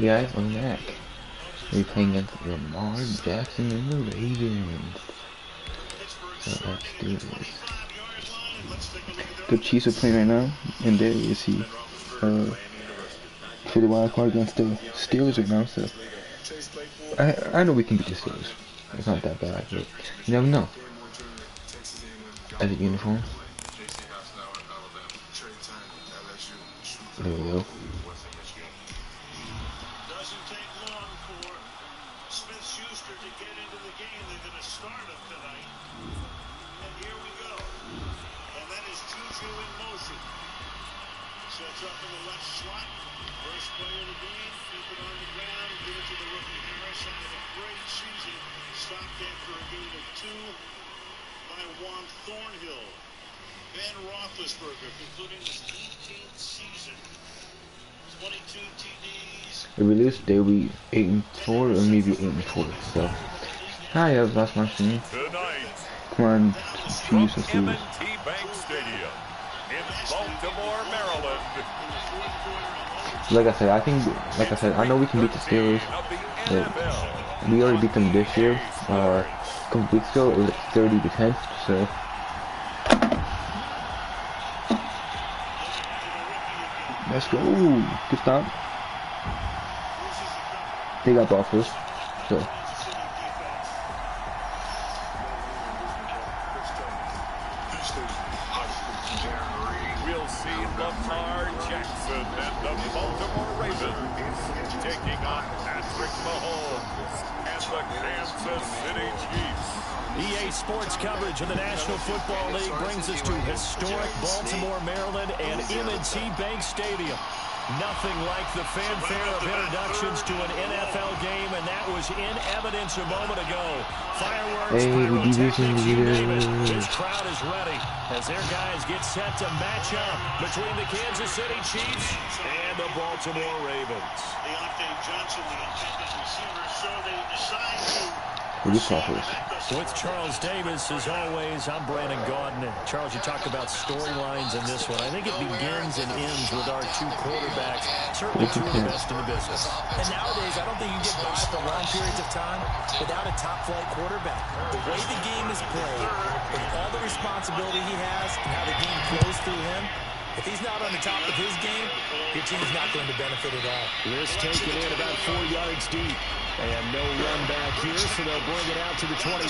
guys, I'm back. We're playing against Lamar Jackson and the Ravens. So let's do this. The Chiefs are playing right now, and there you see for the wild card against the Steelers right now. So I know we can beat the Steelers. It's not that bad, but you never know. As a uniform. There we go. Sets up in the left slot. First play of the game. Keep it on the ground. Give it to the rookie Harris. Having a great season. Stopped after a gain of 2 by Juan Thornhill. Ben Roethlisberger concluding his 18th season. 22 TDs. If we lose, they'll be 8-4 or maybe 8-4. So, hi, I've lost my screen. Come on, Chiefs, let's do this. Baltimore, Maryland. Like I said, I know we can beat the Steelers. We already beat them this year. A couple weeks ago, it was like 30-10. So let's go. Good stop. They got ball first. So. Lamar Jackson and the Baltimore Ravens taking on Patrick Mahomes and the Kansas City Chiefs. EA Sports coverage of the National Football League brings us to historic Baltimore, Maryland and M&T Bank Stadium. Nothing like the fanfare of introductions to an NFL game, and that was in evidence a moment ago. Fireworks, pyrotechnics, you name it. This crowd is ready as their guys get set to match up between the Kansas City Chiefs and the Baltimore Ravens. Deontay Johnson, the intended receiver, so they decide to... With Charles Davis, as always, I'm Brandon Gaudin. And Charles, you talk about storylines in this one. I think it begins and ends with our 2 quarterbacks, certainly 2 of the best in the business. And nowadays, I don't think you get by for long periods of time without a top-flight quarterback. The way the game is played, with all the responsibility he has and how the game flows through him, if he's not on the top of his game, your team's not going to benefit at all. This taken in about 4 yards deep. And no run back here, so they'll bring it out to the 25.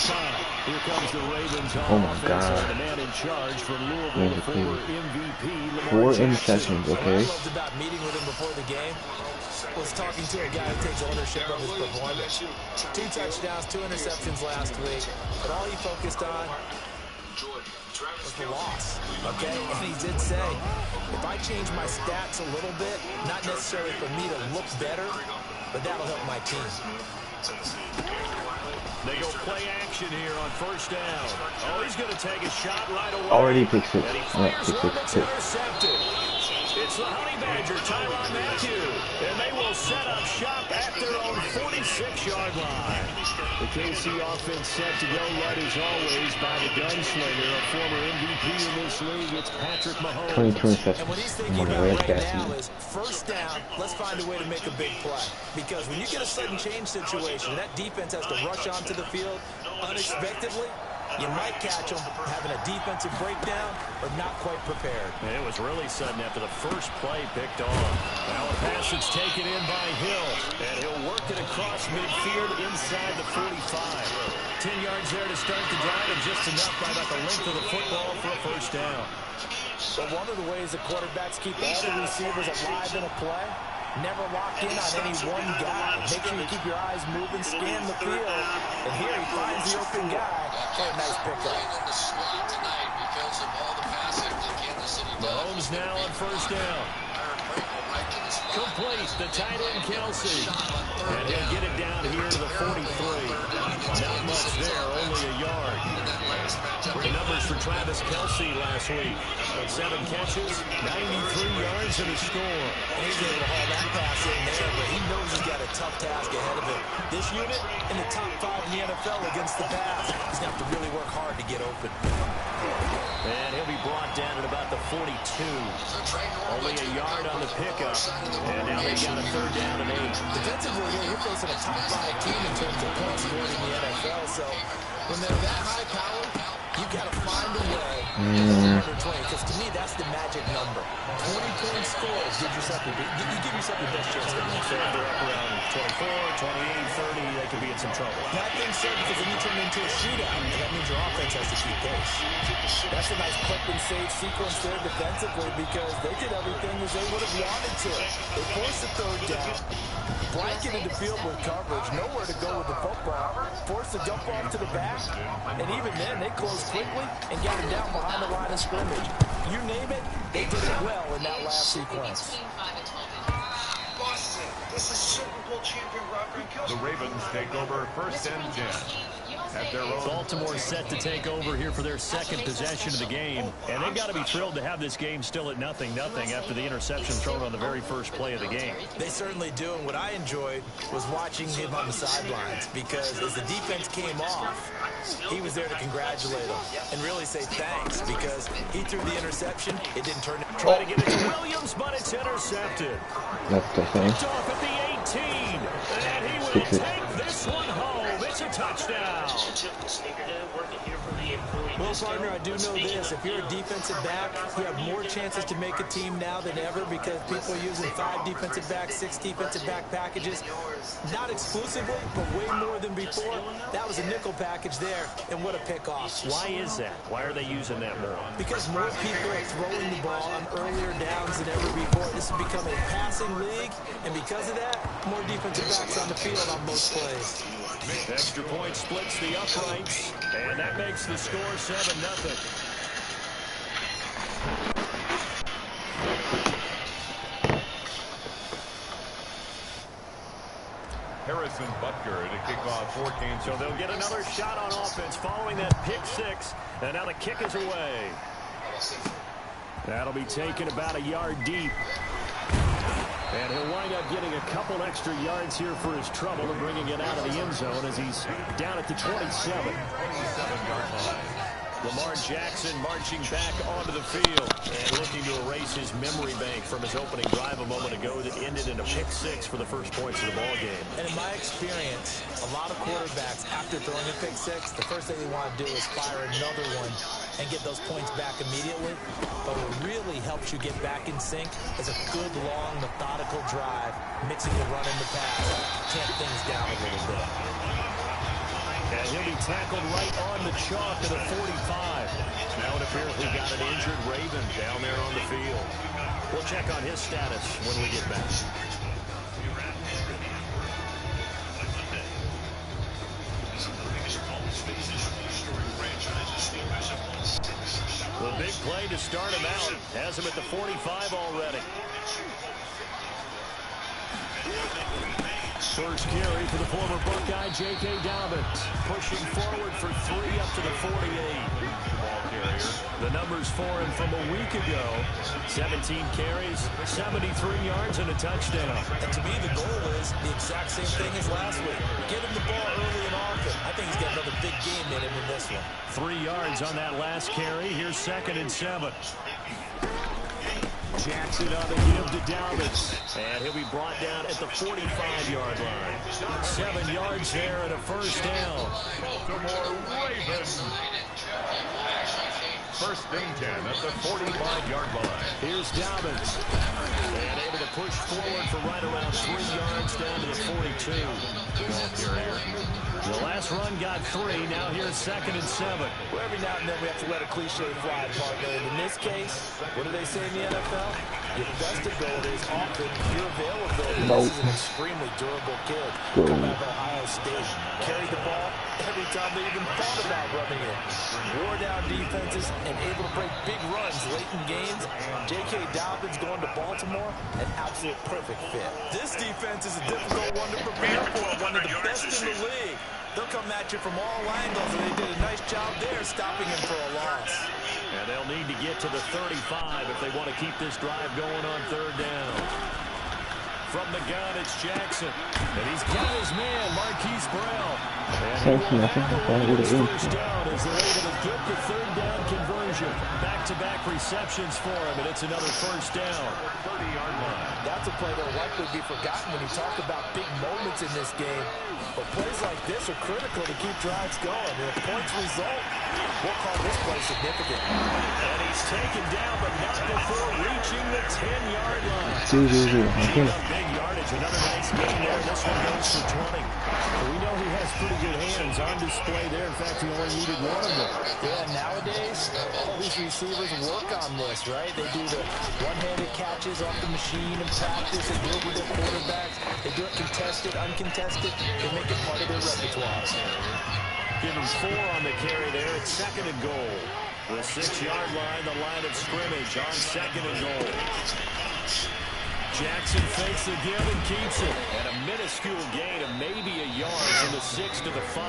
Here comes the Ravens on offense. The man in charge from Louisville, the former MVP, Lamar 4 interceptions, okay. What I loved about meeting with him before the game was talking to a guy who takes ownership of his performance. 2 touchdowns, 2 interceptions last week, but all he focused on was the loss, okay? And he did say, if I change my stats a little bit, not necessarily for me to look better, but that'll help my team. They go play action here on first down. Oh, he's going to take a shot right away. Already pick 6. And he fires one that's intercepted. It's the Honey Badger, Tyrann Mathieu. And they will set up shop at their own 46-yard line. The KC offense set to go right as always by the gunslinger, a former MVP in this league. It's Patrick Mahomes. 22 interceptions. And what he's thinking about right now is first down, let's find a way to make a big play. Because when you get a sudden change situation, that defense has to rush onto the field unexpectedly. You might catch them having a defensive breakdown or not quite prepared. And it was really sudden after the first play picked off. Now a pass that's taken in by Hill. And he'll work it across midfield inside the 45. 10 yards there to start the drive and just enough by about the length of the football for a first down. So one of the ways the quarterbacks keep all the receivers alive in a play, never lock in on any one guy. Make sure you keep your eyes moving, scan the field. And here he finds the open guy for a nice pickup. Mahomes now on first down. Complete the tight end Kelsey. And he'll get it down here to the 43. Not much there, only a yard. Great numbers for Travis Kelsey last week. 7 catches, 93 yards and a score. And he's able to haul that pass in there, but he knows he's got a tough task ahead of him. This unit in the top 5 in the NFL against the pass. He's going to have to really work hard to get open. And he'll be brought down at about the 42. Only a yard on the pickup. And now now they've got a 3rd down and 8. Defensively, you're facing a top 5 team in terms of points scored in the NFL. So when they're that high powered, you've got to find a way to go under 20. Because to me, that's the magic number. 20 points scored gives yourself you give yourself your best chance to win. So if they're up around 24, 28, 30, they could be in some trouble. And I think so, because then you turn it into a shootout, and that means your offense has to keep pace. That's a nice clip and save sequence there defensively, because they did everything as they would have wanted to. They forced the 3rd down, blanketed the field with coverage, nowhere to go with the football, forced the dump off to the back, and even then they closed quickly and got it down behind the line of scrimmage. You name it, they did it well in that last sequence. The Ravens take over 1st and 10. At their own. Baltimore set to take over here for their 2nd possession of the game. And they've got to be thrilled to have this game still at 0-0 after the interception thrown on the very first play of the game. They certainly do. And what I enjoyed was watching him on the sidelines, because as the defense came off, he was there to congratulate them and really say thanks, because he threw the interception. It didn't turn. Trying to get it to Williams, but it's intercepted. That's the thing. Picked off at the 18. And he will take this one home. It's a touchdown. Well, partner, I do know this. If you're a defensive back, you have more chances to make a team now than ever, because people are using 5 defensive backs, 6 defensive back packages. Not exclusively, but way more than before. That was a nickel package there, and what a pickoff. Why is that? Why are they using that more? Because more people are throwing the ball on earlier downs than ever before. This has become a passing league, and because of that, more defensive backs on the field on most plays. Extra point splits the uprights, and that makes the score 7-0. Harrison Butker to kick off for Kansas. So they'll get another shot on offense following that pick 6, and now the kick is away. That'll be taken about a yard deep. And he'll wind up getting a couple extra yards here for his trouble and bringing it out of the end zone as he's down at the 27. 27-yard line. Lamar Jackson marching back onto the field and looking to erase his memory bank from his opening drive a moment ago that ended in a pick 6 for the first points of the ball game. And in my experience, a lot of quarterbacks, after throwing a pick 6, the first thing they want to do is fire another one and get those points back immediately. But what really helps you get back in sync is a good, long, methodical drive, mixing the run and the pass, tamp things down a little bit. And he'll be tackled right on the chalk to the 45. Now it appears we've got an injured Raven down there on the field. We'll check on his status when we get back. The big play to start him out has him at the 45 already. First carry for the former Buckeye, J.K. Dobbins. Pushing forward for 3 up to the 48. Ball carrier. The numbers for him from a week ago. 17 carries, 73 yards, and a touchdown. And to me, the goal is the exact same thing as last week. Get him the ball early and often. I think he's got another big game in him in this one. 3 yards on that last carry. Here's 2nd and 7. Jackson on the give to Dobbins. And he'll be brought down at the 45-yard line. 7 yards there and a first down. Baltimore Ravens. First and 10 at the 45-yard line. Here's Dobbins. And able to push forward for right around 3 yards down to the 42. Ball carrier. The last run got 3. Now here's 2nd and 7. Well, every now and then we have to let a cliche fly, partner. And in this case, what do they say in the NFL? Your best ability is often your availability. This is an extremely durable kid coming out of Ohio State. Carried the ball every time they even thought about running it. Wore down defenses and able to break big runs late in games. J.K. Dobbins going to Baltimore, an absolute perfect fit. This defense is a difficult one to prepare for, one of the best in the league. They'll come at you from all angles, and they did a nice job there stopping him for a loss. And they'll need to get to the 35 if they want to keep this drive going on 3rd down. From the gun, it's Jackson. And he's got his man, Marquise Burrell. And he 17 will nothing. have a Why would it win? first down as they're able to get the third down conversion. Back-to-back receptions for him, and it's another first down. 30-yard line. That's a play that will likely be forgotten when you talk about big moments in this game. But plays like this are critical to keep drives going. And if points result, we'll call this play significant. And he's taken down, but not before reaching the 10-yard line. Okay. Big yardage, another nice game there. This one goes for 20. We know he has pretty good hands on display there. In fact, he only needed one of them. Yeah, nowadays, all these receivers work on this, right? They do the one-handed catches off the machine in practice. They do it with their quarterbacks. They do it contested, uncontested. They make it part of their repertoire. Give him 4 on the carry there. It's second and goal. The 6-yard line, the line of scrimmage on second and goal. Jackson fakes the give and keeps it. And a minuscule gain of maybe a yard from the 6 to the 5.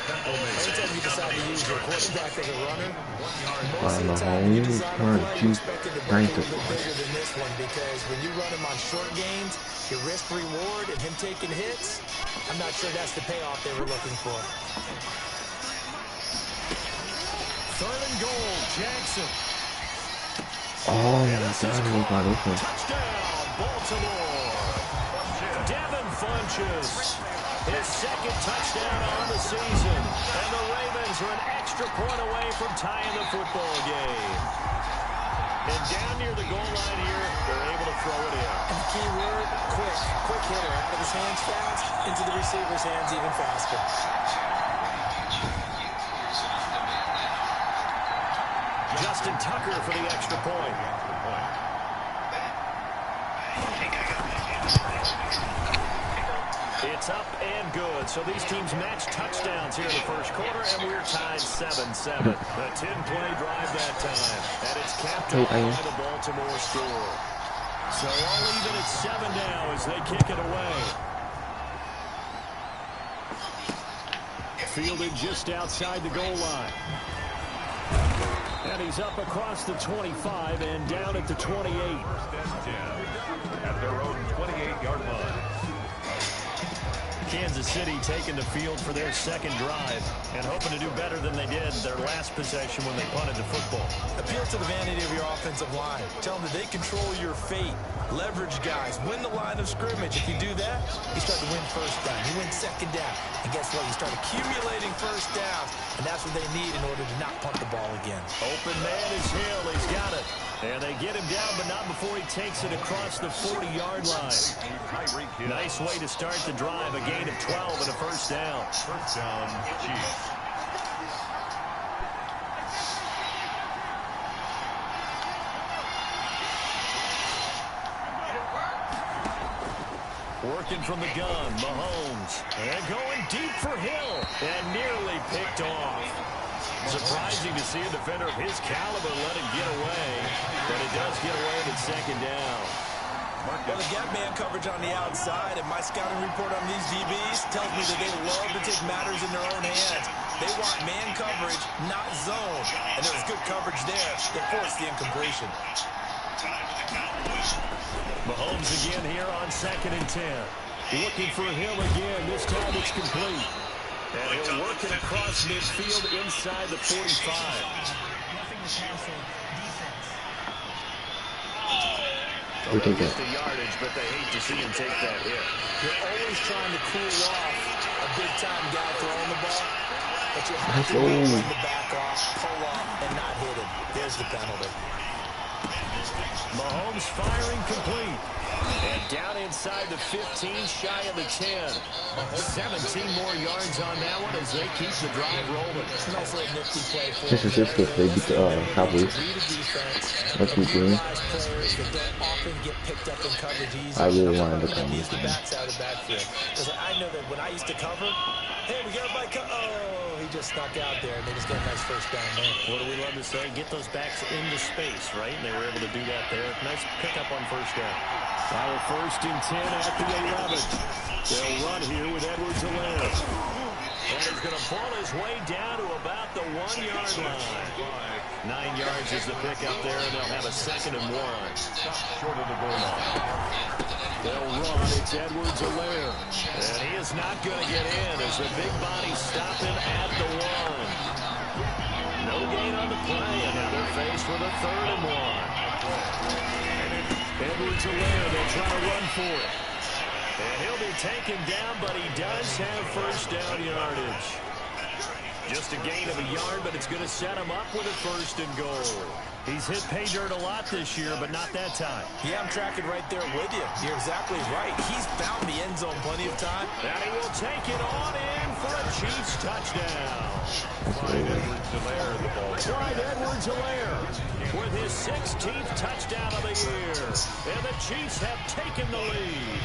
Anytime you decide to use your quarterback as a runner, most of the Mahomes time you design a play, you juke expect it to be a right little to bit bigger than this one, because when you run him on short gains, your risk reward and him taking hits, I'm not sure that's the payoff they were looking for. Third and goal, Jackson. Oh my God, he got open. Touchdown, Baltimore. Devin Funchess, his second touchdown on the season. And the Ravens are an extra point away from tying the football game. And down near the goal line here, they're able to throw it in. And the key word, quick. Quick hitter, out of his hands fast, into the receiver's hands even faster. Justin Tucker for the extra point. It's up and good. So these teams match touchdowns here in the first quarter, and we're tied 7-7. A 10-play drive that time, and it's capped off by the Baltimore score. So all even at 7 now as they kick it away. Fielded just outside the goal line. And he's up across the 25 and down at the 28. At their own 28-yard line. Kansas City taking the field for their second drive and hoping to do better than they did their last possession when they punted the football. Appeal to the vanity of your offensive line. Tell them that they control your fate. Leverage guys. Win the line of scrimmage. If you do that, you start to win first down. You win second down. And guess what? You start accumulating first downs. And that's what they need in order to not punt the ball again. Open man is Hill. He's got it. And they get him down, but not before he takes it across the 40-yard line. Nice way to start the drive. A gain of 12 and a first down. First down, Chiefs. Working from the gun, Mahomes. And going deep for Hill. And nearly picked off. Surprising to see a defender of his caliber let it get away. But it does get away at second down. Well, they got man coverage on the outside, and my scouting report on these DBs tells me that they love to take matters in their own hands. They want man coverage, not zone. And there was good coverage there that forced the incompletion. Mahomes again here on 2nd and 10. Looking for Hill again. This time it's complete. And he'll work it across midfield inside the 45. We take that. The yardage, but they hate to see him take that hit. You're always trying to cool off a big-time guy throwing the ball, but you have to go. run the back off, pull off, and not hit him. There's the penalty. Mahomes firing complete. And down inside the 15, shy of the 10. 17 more yards on that one as they keep the drive rolling. Nice little nifty play for San Francisco, they beat the Cowboys. That's what we're doing. I really wanted the Cowboys to win. I know that when I used to cover, hey, we got everybody he just snuck out there, and they just got a nice first down there. What do we love to say? Get those backs into space, right? And they were able to do that there. Nice pickup on first down. Now 1st and 10 at the 11. They'll run here with Edwards-Helaire. And he's going to pull his way down to about the 1-yard line. 9 yards is the pickup there, and they'll have a 2nd and 1. Short of the goal line. They'll run. It's Edwards-Helaire. And he is not going to get in as the big body stop him at the 1. No gain on the play, and now they're faced with a 3rd and 1. Edwards-Helaire, they'll try to run for it. And he'll be taken down, but he does have first down yardage. Just a gain of a yard, but it's going to set him up with a 1st and goal. He's hit pay dirt a lot this year, but not that time. Yeah, I'm tracking right there with you. You're exactly right. He's found the end zone plenty of time. And he will take it on in for a Chiefs touchdown. Clyde Edwards-Helaire, the ball. Clyde Edwards-Helaire with his 16th touchdown of the year. And the Chiefs have taken the lead.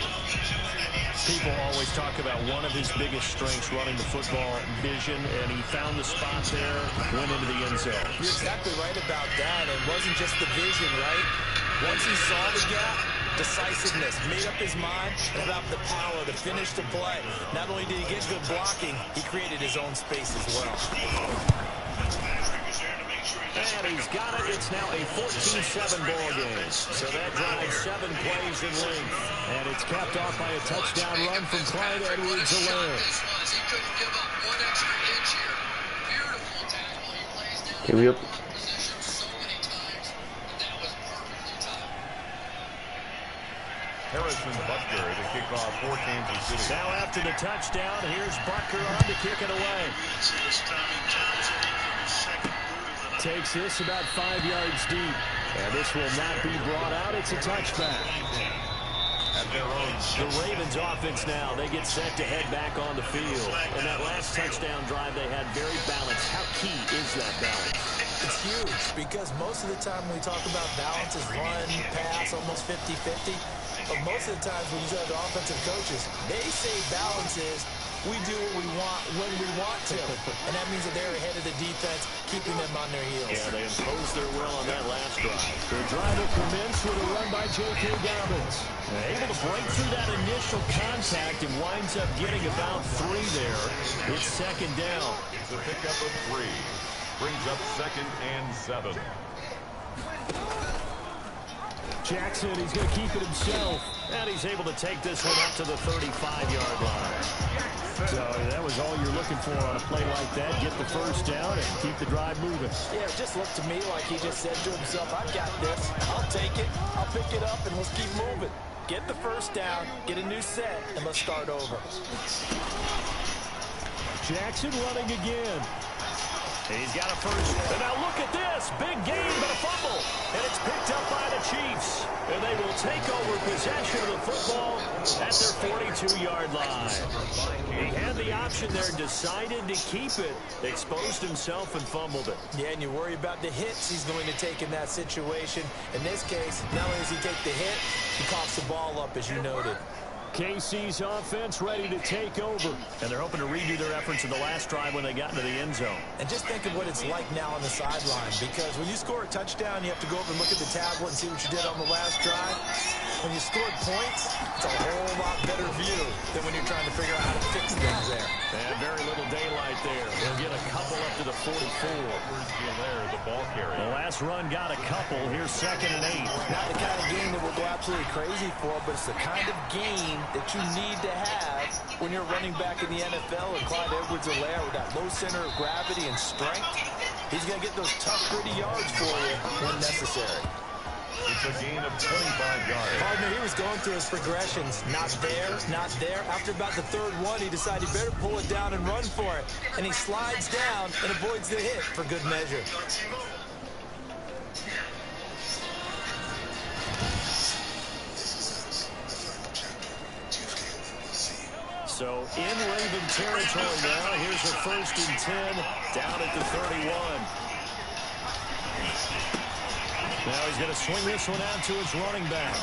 People always talk about one of his biggest strengths, running the football, vision, and he found the spot there, went into the end zone. You're exactly right about that. It wasn't just the vision, right? Once he saw the gap, decisiveness, made up his mind about the power to finish the play. Not only did he get good blocking, he created his own space as well. And he's got it. It's now a 14-7 ball game. So that drives 7 plays in length. And it's capped off by a touchdown run from Clyde Edwards-Helaire. Okay, we up. Harrison Butker to kick off for Kansas City. Now after the touchdown, here's Butker on to kick it away. Takes this about 5 yards deep. And this will not be brought out. It's a touchback. At their own. The Ravens offense now, they get set to head back on the field. And that last touchdown drive they had very balanced. How key is that balance? It's huge because most of the time when we talk about balance is run, pass, almost 50-50. But most of the times when you talk to offensive coaches, they say balance is we do what we want when we want to. And that means that they're ahead of the defense, keeping them on their heels. Yeah, they imposed their will on that last drive. The drive will commence with a run by J.K. Dobbins. Able to break through that initial contact and winds up getting about 3 there. It's 2nd down. It's a pickup of 3. Brings up 2nd and 7. Jackson, he's going to keep it himself. And he's able to take this one up to the 35-yard line. So that was all you're looking for on a play like that. Get the first down and keep the drive moving. Yeah, it just looked to me like he just said to himself, I got this. I'll take it. I'll pick it up, and let's keep moving. Get the first down, get a new set, and let's start over. Jackson running again. He's got a first. And now look at this. Big game, but a fumble. And it's picked up by the Chiefs. And they will take over possession of the football at their 42-yard line. He had the option there, decided to keep it, exposed himself and fumbled it. Yeah, and you worry about the hits he's going to take in that situation. In this case, not only does he take the hit, he coughs the ball up, as you noted. KC's offense ready to take over. And they're hoping to redo their efforts in the last drive when they got into the end zone. And just think of what it's like now on the sideline. Because when you score a touchdown, you have to go over and look at the tablet and see what you did on the last drive. When you scored points, it's a whole lot better view than when you're trying to figure out how to fix things there. And very little daylight there. They'll get a couple up to the 44. There, the ball carrier. The last run got a couple. Here's 2nd and 8. Not the kind of game that we'll go absolutely crazy for, but it's the kind of game that you need to have when you're running back in the NFL. And Clyde Edwards-Helaire with that low center of gravity and strength, he's going to get those tough, gritty yards for you when necessary. It's a gain of 25 yards. Partner, he was going through his progressions. Not there, not there. After about the 3rd one, he decided he better pull it down and run for it. And he slides down and avoids the hit for good measure. So in Raven territory now. Here's a 1st and 10 down at the 31. Now he's going to swing this one out to his running back.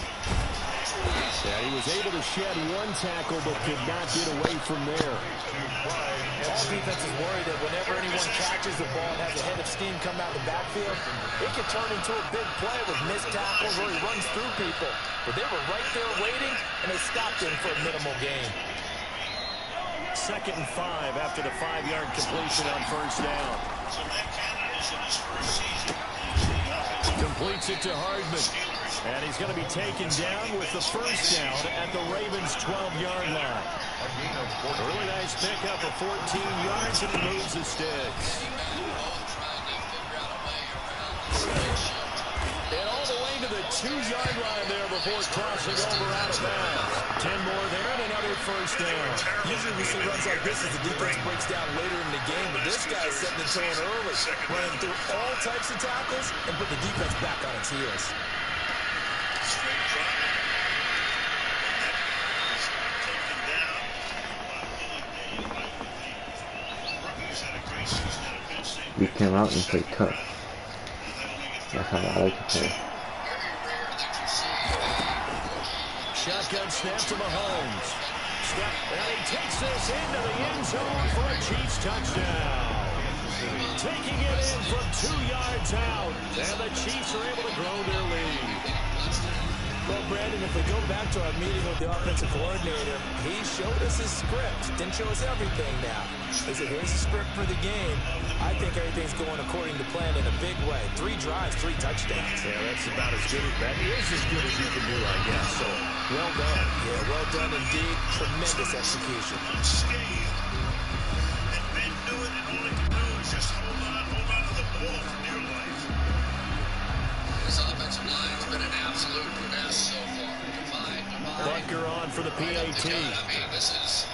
Yeah, he was able to shed 1 tackle but could not get away from there. All defense is worried that whenever anyone catches the ball and has a head of steam come out of the backfield, it can turn into a big play with missed tackles where he runs through people. But they were right there waiting, and they stopped him for a minimal gain. 2nd and 5 after the 5-yard completion on first down. So Matt Canada is in his first season. Completes it to Hardman. And he's going to be taken down with the first down at the Ravens' 12-yard line. Really nice pickup of 14 yards, and he moves the sticks. And all the way to the 2-yard line there before crossing over out of bounds. 10 more there and another first down. Usually we see runs like this as the defense breaks down later in the game, but this guy is setting the tone early, running through all types of tackles and put the defense back on its heels. Straight drop. Taken down by Billy Day, right with the rookies. Had a great season at Penn State. We came out and played tough. That's how I like to play. Shotgun snap to Mahomes. Step, and he takes this into the end zone for a Chiefs touchdown. Taking it in from 2 yards out, and the Chiefs are able to grow their lead. Well, Brandon, if we go back to our meeting with the offensive coordinator, he showed us his script. Didn't show us everything now. He said, here's the script for the game. I think everything's going according to plan in a big way. 3 drives, 3 touchdowns. Yeah, that's about as good as that is as good as you can do, I guess. So, well done. Yeah, well done indeed. Tremendous execution. And Ben knew it, and all he could do is just hold on to the ball for dear life. This offensive line has been an absolute mess so far. Combined. Bunker on for the PAT. I mean, this is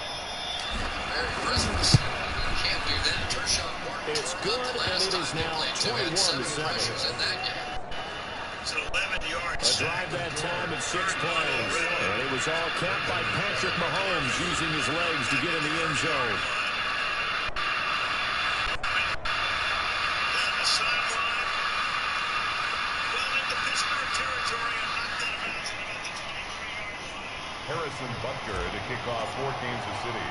very impressive. You can't do that. Tershon Martin. It's good, and it is now 21-7. It's an 11-yard A drive that time of 6 plays. And it was all kept by Patrick Mahomes using his legs to get in the end zone. Down the sideline. Well into Pittsburgh territory and knocked out of bounds at about the 23-yard line. Harrison Butker to kick off for Kansas City.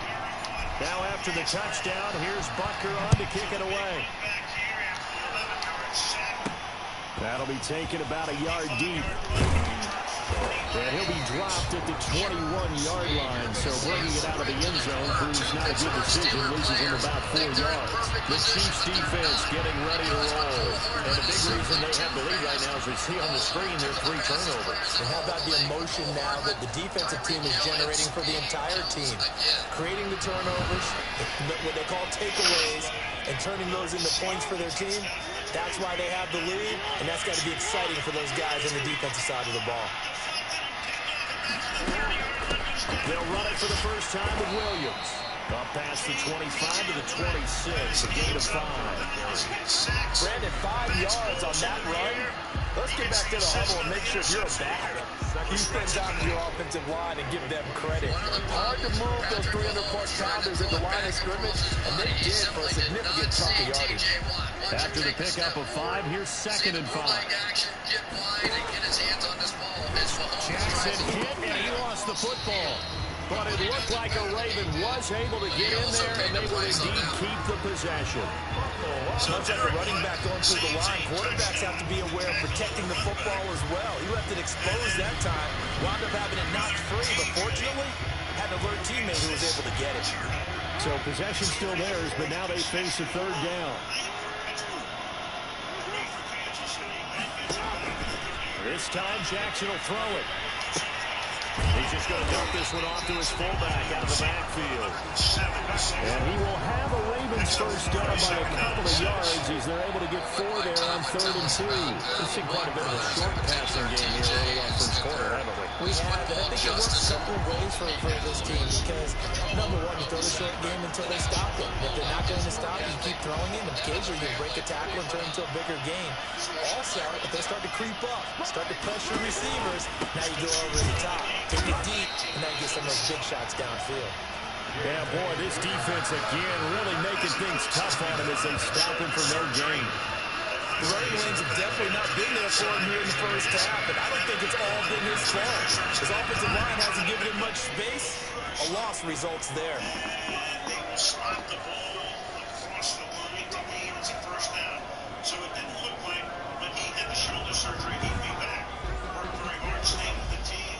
Now after the touchdown, here's Bunker on to kick it away. Back here after the 11-yard sack. That'll be taken about a yard deep. And he'll be dropped at the 21-yard line. So bringing it out of the end zone proves not a good decision. Loses him about 4 yards. The Chiefs defense getting ready to roll. And the big reason they have the lead right now is we see on the screen their 3 turnovers. And how about the emotion now that the defensive team is generating for the entire team? Creating the turnovers, what they call takeaways, and turning those into points for their team. That's why they have the lead, and that's got to be exciting for those guys on the defensive side of the ball. They'll run it for the first time with Williams. Up past the 25 to the 26, a gain of 5. Brandon, 5 yards on that run. Let's get back to the huddle and make sure you're a back. You spend time with your offensive line and give them credit. Hard to move those 300-plus pounders at the line of scrimmage, and they did for a significant chunk of yardage. After the pickup of 5, here's 2nd and 5. Jackson hit, and he lost the football. But it looked like a Raven was able to get in there, and they will indeed keep the possession. Much like a running back going through the line, quarterbacks have to be aware of protecting the football as well. He left it exposed that time, wound up having it knocked free, but fortunately, had an alert teammate who was able to get it. So possession still theirs, but now they face a 3rd down. This time, Jackson will throw it. He's just going to dump this one off to his fullback out of the backfield. And he will have a Ravens first down by a couple of yards as they're able to get 4 there on 3rd and 2. We've seen quite a bit of a short passing game here early on first quarter, haven't we? We have, and I think it works a couple of ways for this team because, number one, you throw the short game until they stop it. If they're not going to stop it, you keep throwing it, and occasionally you break a tackle and turn it into a bigger game. Also, if they start to creep up, start to pressure receivers, now you go over the top, take it deep, and now you get some of those big shots downfield. Yeah, boy, this defense again really making things tough on him as they stop him for no gain. The running lanes have definitely not been there for him here in the first half, and I don't think it's all been his fault. His offensive line hasn't given him much space. A loss results there. Slot the ball across the line to gain as a first down. So it didn't look like when he had the shoulder surgery, he'd be back. Worked very hard, staying with the team.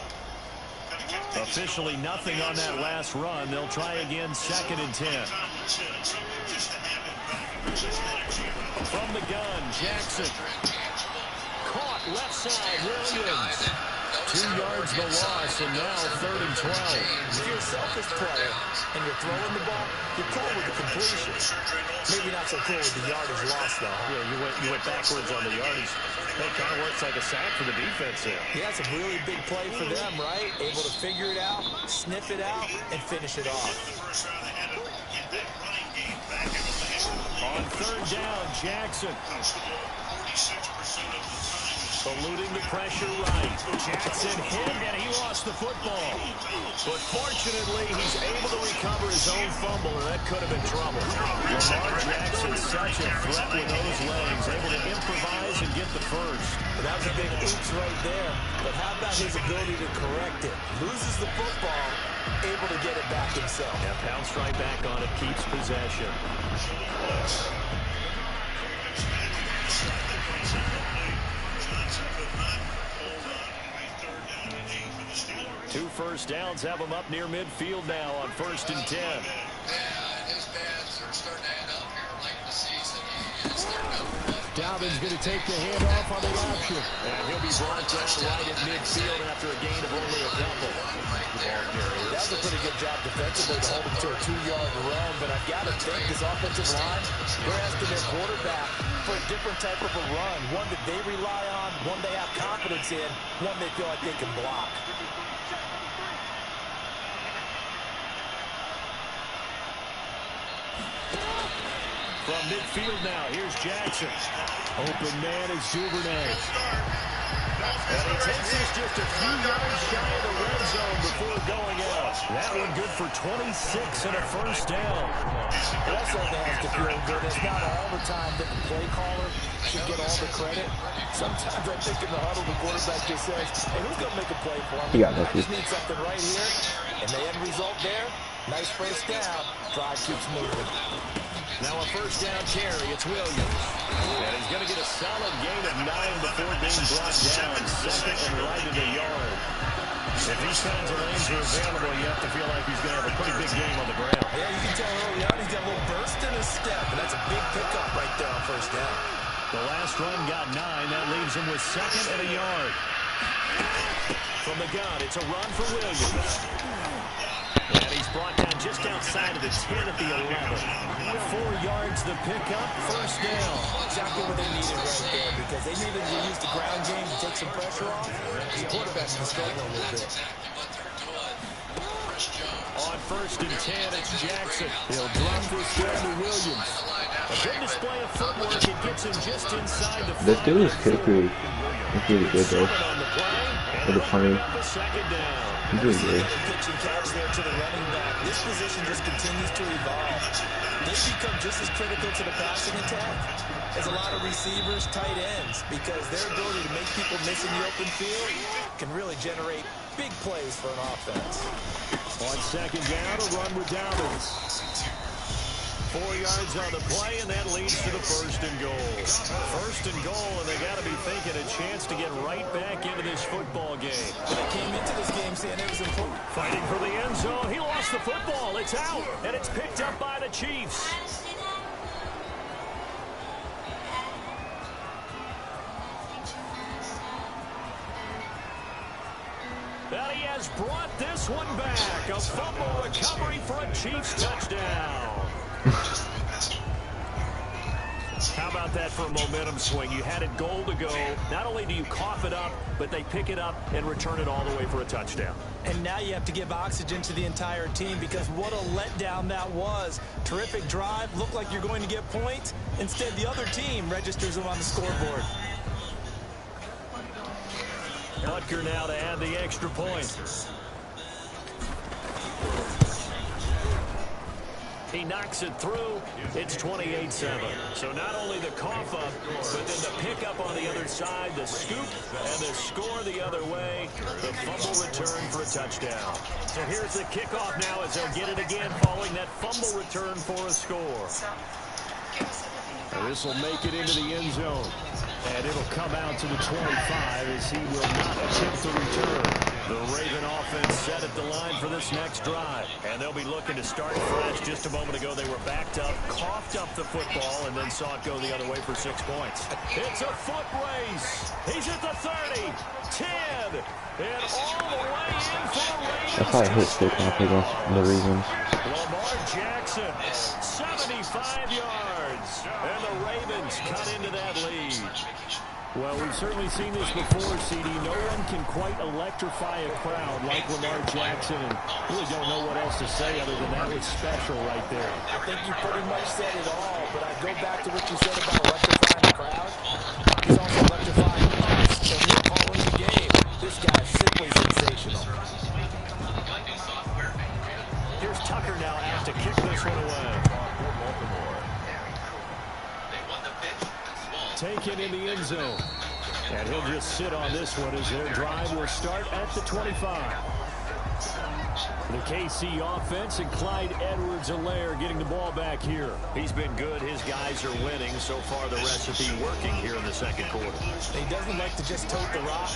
A Officially nothing on that last run. They'll try again, 2nd and 10. From the gun, Jackson. Caught left side, Williams. 2 yards the loss, and now 3rd and 12. If you're a selfish player and you're throwing the ball, you're cool with the completion. Maybe not so cool with the yardage loss, though. Yeah, you went backwards on the yardage. That kind of works like a sack for the defense there. Yeah, it's a really big play for them, right? Able to figure it out, sniff it out, and finish it off. On 3rd down, Jackson. Eluding the pressure right. Jackson hit, and he lost the football. But fortunately, he's able to recover his own fumble, and that could have been trouble. Lamar Jackson, such a threat with those legs, able to improvise and get the first. But that was a big oops right there. But how about his ability to correct it? Loses the football, able to get it back himself. Yeah, bounced right back on it, keeps possession. Two first downs have them up near midfield now on 1st and 10. Yeah, his pads are starting to add up here late in the season. It's their number 1. Dalvin's going to take the handoff on the option. And he'll be brought down right at midfield after a gain of only a couple. That was a pretty good job defensively to hold him to a 2-yard run, but I've got to think this offensive line, they're asking their quarterback for a different type of a run, one that they rely on, one they have confidence in, one they feel like they can block. From midfield now, here's Jackson. Open man is Duvernay. And he takes us just a few yards shy of the red zone before going out. That one good for 26 and a first down. It also has to feel good. It's not all the time that the play caller should get all the credit. Sometimes I think in the huddle, the quarterback just says, hey, who's going to make a play for me? I just need something right here. And the end result there, nice first down. Drive keeps moving. Now a first down carry, it's Williams. And he's going to get a solid gain of 9 before being brought down. 2nd and right in the yard. If these kinds of lanes are available, you have to feel like he's going to have a pretty big game on the ground. Yeah, you can tell early on he's got a little burst in his step, and that's a big pickup right there on first down. The last run got 9. That leaves him with 2nd and a yard. From the gun, it's a run for Williams. And he's brought down just outside of the 10 at the 11. 4 yards the pickup, first down. Exactly what they needed right there, because they needed to use the ground game to take some pressure off. The quarterback's been struggling a little bit. On 1st and 10, it's Jackson. He'll drop this down to Williams. A good display of footwork. It gets him just inside the 5. This dude is really good though. For the punter. He's really good. Pitch and catch there to the running back. This position just continues to evolve. They become just as critical to the passing attack as a lot of receivers, tight ends, because their ability to make people miss in the open field can really generate big plays for an offense. On 2nd down, a run with Dalvin. 4 yards on the play, and that leads to the 1st and goal. 1st and goal, and they got to be thinking a chance to get right back into this football game. They came into this game saying it was important. Fighting for the end zone. He lost the football. It's out, and it's picked up by the Chiefs. And he has brought this one back. A fumble recovery for a Chiefs touchdown. How about that for a momentum swing? You had it goal to go. Not only do you cough it up, but they pick it up and return it all the way for a touchdown. And now you have to give oxygen to the entire team, because what a letdown that was. Terrific drive. Looked like you're going to get points. Instead, the other team registers them on the scoreboard. Butker now to add the extra point. He knocks it through. It's 28-7. So not only the cough up, but then the pickup on the other side, the scoop, and the score the other way. The fumble return for a touchdown. So here's the kickoff now as they'll get it again following that fumble return for a score. This will make it into the end zone. And it'll come out to the 25 as he will not attempt to return. The Raven offense set at the line for this next drive. And they'll be looking to start fresh. Just a moment ago, they were backed up, coughed up the football, and then saw it go the other way for 6 points. It's a foot race. He's at the 30, 10, and all the way in for the Ravens. That's how I hit stick when I play against the Ravens. Lamar Jackson, 75 yards. And the Ravens cut into that lead. Well, we've certainly seen this before, CD. No one can quite electrify a crowd like Lamar Jackson, and really don't know what else to say other than that was special right there. I think you pretty much said it all, but I go back to what you said about electrifying the crowd. He's also electrifying us, and we're calling the game. This guy is simply sensational. Here's Tucker now asked to kick this one away. Taken in the end zone. And he'll just sit on this one as their drive will start at the 25. The KC offense and Clyde Edwards-Helaire getting the ball back here. He's been good. His guys are winning. So far, the recipe working here in the second quarter. He doesn't like to just tote the rock.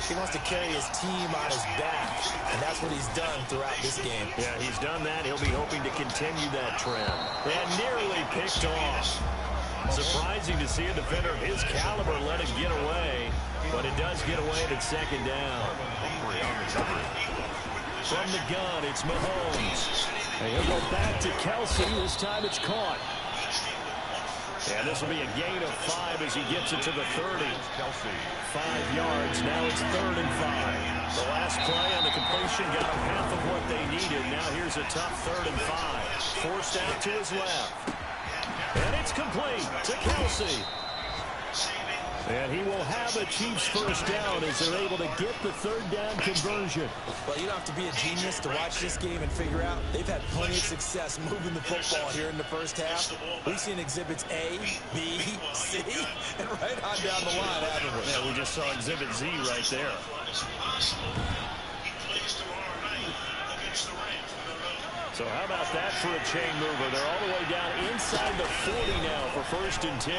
He wants to carry his team on his back, and that's what he's done throughout this game. Yeah, he's done that. He'll be hoping to continue that trend. And nearly picked off. Surprising to see a defender of his caliber let it get away, but it does get away at second down. From the gun, it's Mahomes. And he'll go back to Kelsey. This time it's caught. And this will be a gain of 5 as he gets it to the 30. 5 yards. Now it's 3rd and 5. The last play on the completion got him half of what they needed. Now here's a tough 3rd and 5. Forced out to his left. And it's complete to Kelsey. And he will have a Chiefs first down as they're able to get the 3rd down conversion. Well, you don't have to be a genius to watch this game and figure out they've had plenty of success moving the football here in the first half. We've seen exhibits A, B, C, and right on down the line, haven't we? Yeah, we just saw exhibit Z right there. So how about that for a chain mover? They're all the way down inside the 40 now for 1st and 10.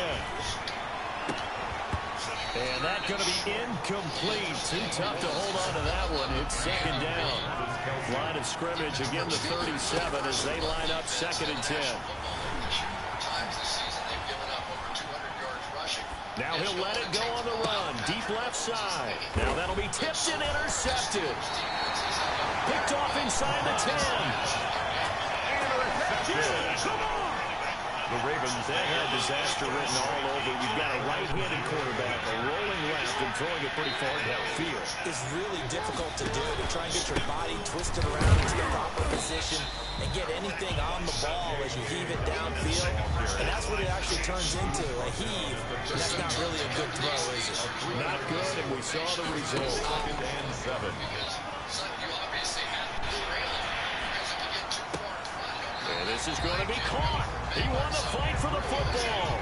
And that's going to be incomplete. Too tough to hold on to that one. It's 2nd down. Line of scrimmage, again the 37 as they line up 2nd and 10. Now he'll let it go on the run. Deep left side. Now that'll be tipped and intercepted. Picked off inside the 10. Come on! The Ravens, that had disaster written all over. You've got a right-handed quarterback, a rolling left, and throwing it pretty far downfield. It's really difficult to do, to try and get your body twisted around into the proper position and get anything on the ball as you heave it downfield. And that's what it actually turns into, a heave. And that's not really a good throw, is it? Not good, and we saw the result. 2nd and 7. And this is going to be caught. He won the fight for the football.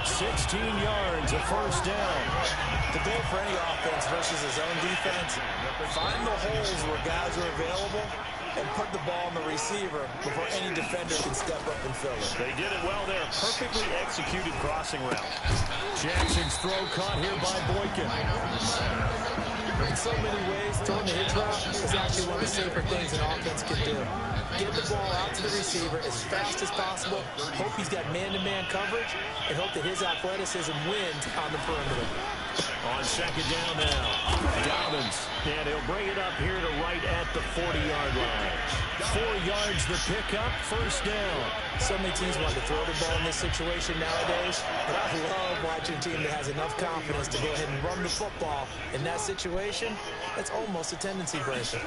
16 yards, a 1st down. The goal for any offense versus his own defense, find the holes where guys are available and put the ball on the receiver before any defender can step up and fill it. They did it well there. Perfectly executed crossing route. Jackson's throw caught here by Boykin. In so many ways, throwing the hitch route is actually one of the safer things an offense can do. Get the ball out to the receiver as fast as possible, hope he's got man-to-man coverage, and hope that his athleticism wins on the perimeter. On 2nd down now, Dobbins, and he'll bring it up here to right at the 40-yard line. 4 yards the pickup, 1st down. So many teams want to throw the ball in this situation nowadays, but I love watching a team that has enough confidence to go ahead and run the football. In that situation, that's almost a tendency breaker.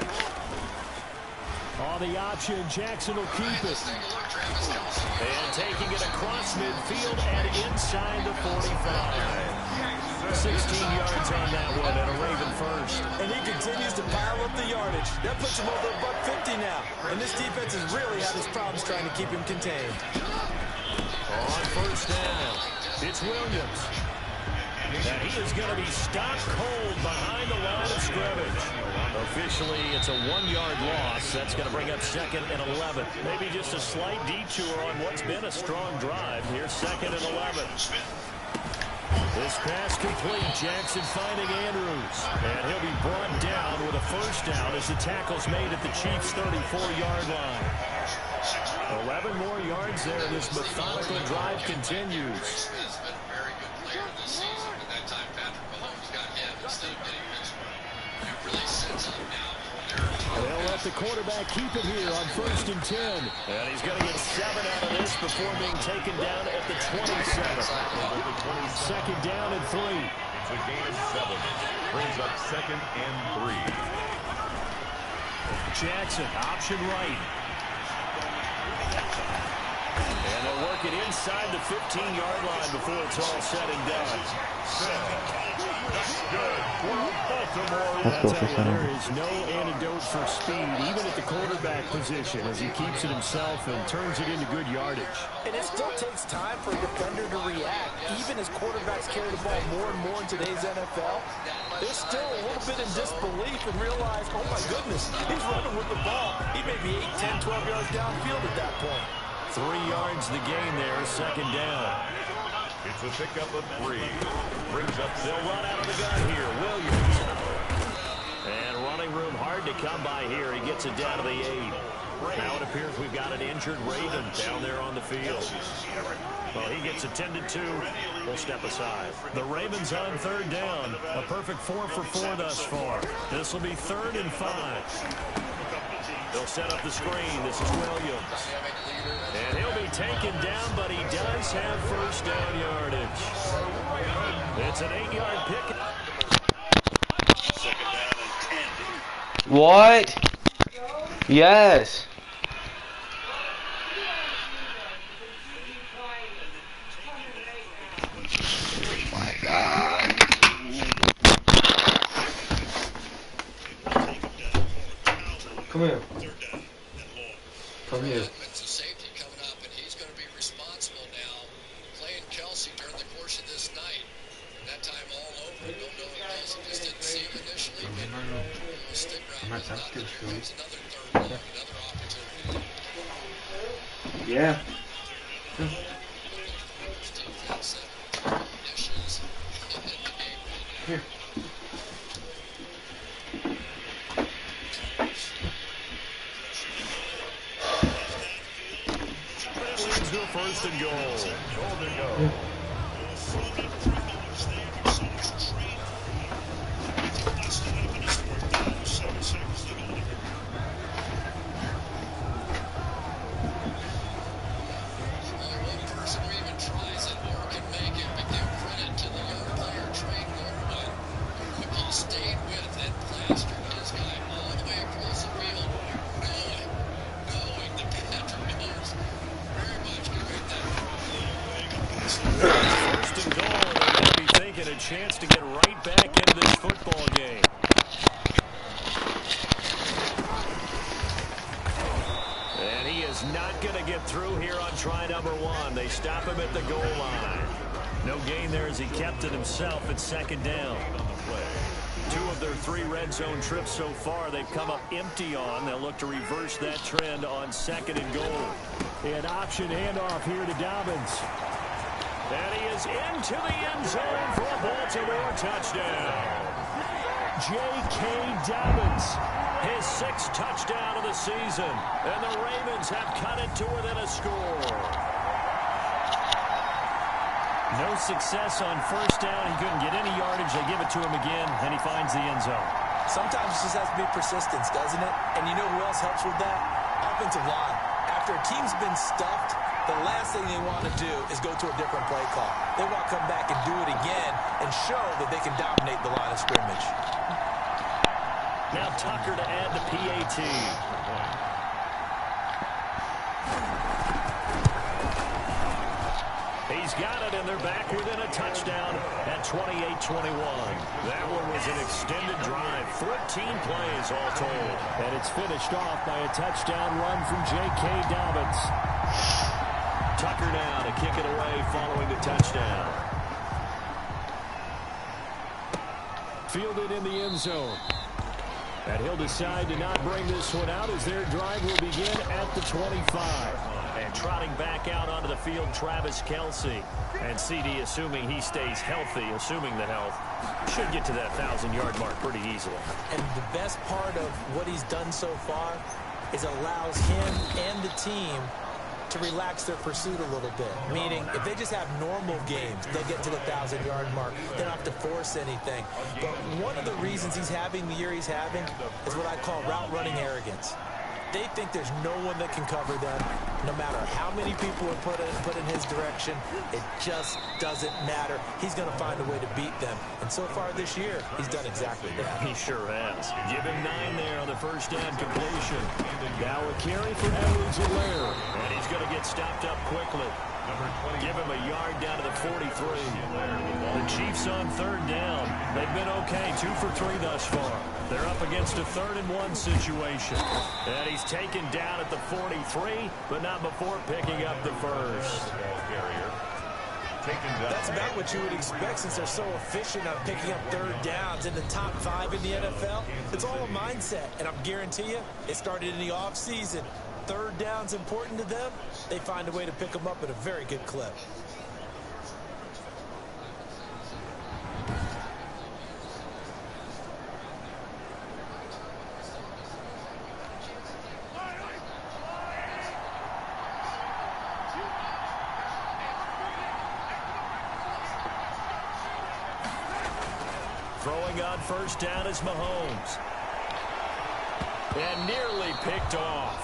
On the option, Jackson will keep it. And taking it across midfield and inside the 45. 16 yards on that one and a Raven first. And he continues to pile up the yardage. That puts him over $150 now. And this defense has really had his problems trying to keep him contained. On 1st down, it's Williams. And he is going to be stopped cold behind the line of scrimmage. Officially, it's a 1-yard loss. That's going to bring up 2nd and 11. Maybe just a slight detour on what's been a strong drive. Here's 2nd and 11. This pass complete. Jackson finding Andrews. And he'll be brought down with a first down as the tackle's made at the Chiefs' 34-yard line. 11 more yards there. This methodical drive continues. Has been a very good player this season, and that time Patrick Mahomes got him instead of getting his. It really sets up now. They'll let the quarterback keep it here on 1st and 10. And he's going to get 7 out of this before being taken down at the 27. Second down and 3. It's a gain of 7. Brings up 2nd and 3. Jackson, option right. And they'll work it inside the 15-yard line before it's all said and done. That's good for Baltimore. Let's go for There 7. is no antidote for speed, even at the quarterback position, as he keeps it himself and turns it into good yardage. And it still takes time for a defender to react. Even as quarterbacks carry the ball more and more in today's NFL, they're still a little bit in disbelief and realize, oh my goodness, he's running with the ball. He may be 8, 10, 12 yards downfield at that point. 3 yards the gain there, second down. It's a pickup of 3. Brings up They'll run out of the gun here. Williams. And running room hard to come by here. He gets it down to the 8. Now it appears we've got an injured Raven down there on the field. Well, he gets attended to. We'll step aside. The Ravens on 3rd down. A perfect 4 for 4 thus far. This will be 3rd and 5. They'll set up the screen. This is Williams. And he'll be taken down, but he does have first down yardage. It's an 8-yard pick. Second down and 10. What? Yes. Oh my God. Come here. Come here. It's a safety coming up, and he's going to be responsible now, playing Kelsey during the course of this night. That time all over. Don't know if Kelsey just didn't see him initially, but he'll stick around. It's another third long, another opportunity. Yeah. Steve got 7 initials in the game. Here. Leads to a 1st and goal. goal to go. Only one person who even tries it or can make it, but give credit to the young player, Trey Norwood. He stayed with and plastered his guy all the way across the field, knowing that Patrick Mahomes very much can make that. 1st and goal. They're going to be thinking a chance to get right back into this football game. And he is not going to get through here on try number 1. They stop him at the goal line. No gain there as he kept it himself at 2nd down. 2 of their 3 red zone trips so far they've come up empty on. They'll look to reverse that trend on 2nd and goal. An option handoff here to Dobbins. And he is into the end zone for a Baltimore touchdown. J.K. Dobbins, his 6th touchdown of the season. And the Ravens have cut it to within a score. No success on 1st down. He couldn't get any yardage. They give it to him again, and he finds the end zone. Sometimes it just has to be persistence, doesn't it? And you know who else helps with that? Offensive line. After a team's been stuffed, the last thing they want to do is go to a different play call. They want to come back and do it again and show that they can dominate the line of scrimmage. Now Tucker to add the PAT. He's got it, and they're back within a touchdown at 28-21. That one was an extended drive, 14 plays all told. And it's finished off by a touchdown run from J.K. Dobbins. Tucker now to kick it away following the touchdown. Fielded in the end zone. And he'll decide to not bring this one out as their drive will begin at the 25. And trotting back out onto the field, Travis Kelce. And CD, assuming he stays healthy, assuming the health, should get to that 1,000-yard mark pretty easily. And the best part of what he's done so far is it allows him and the team to relax their pursuit a little bit. Meaning, if they just have normal games, they'll get to the 1,000-yard mark. They don't have to force anything. But one of the reasons he's having the year he's having is what I call route running arrogance. They think there's no one that can cover them. No matter how many people are put in his direction, it just doesn't matter. He's going to find a way to beat them. And so far this year, he's done exactly that. He sure has. Give him 9 there on the first down completion. Now a carry for Edwards-Helaire. And he's going to get stopped up quickly. Give him a yard down to the 43. The Chiefs on third down. They've been okay, 2 for 3 thus far. They're up against a 3rd-and-1 situation. And he's taken down at the 43, but not before picking up the first. That's about what you would expect since they're so efficient on picking up 3rd downs in the top 5 in the NFL. It's all a mindset, and I guarantee you, it started in the offseason. 3rd down's important to them. They find a way to pick them up at a very good clip. Throwing on first down is Mahomes. And nearly picked off.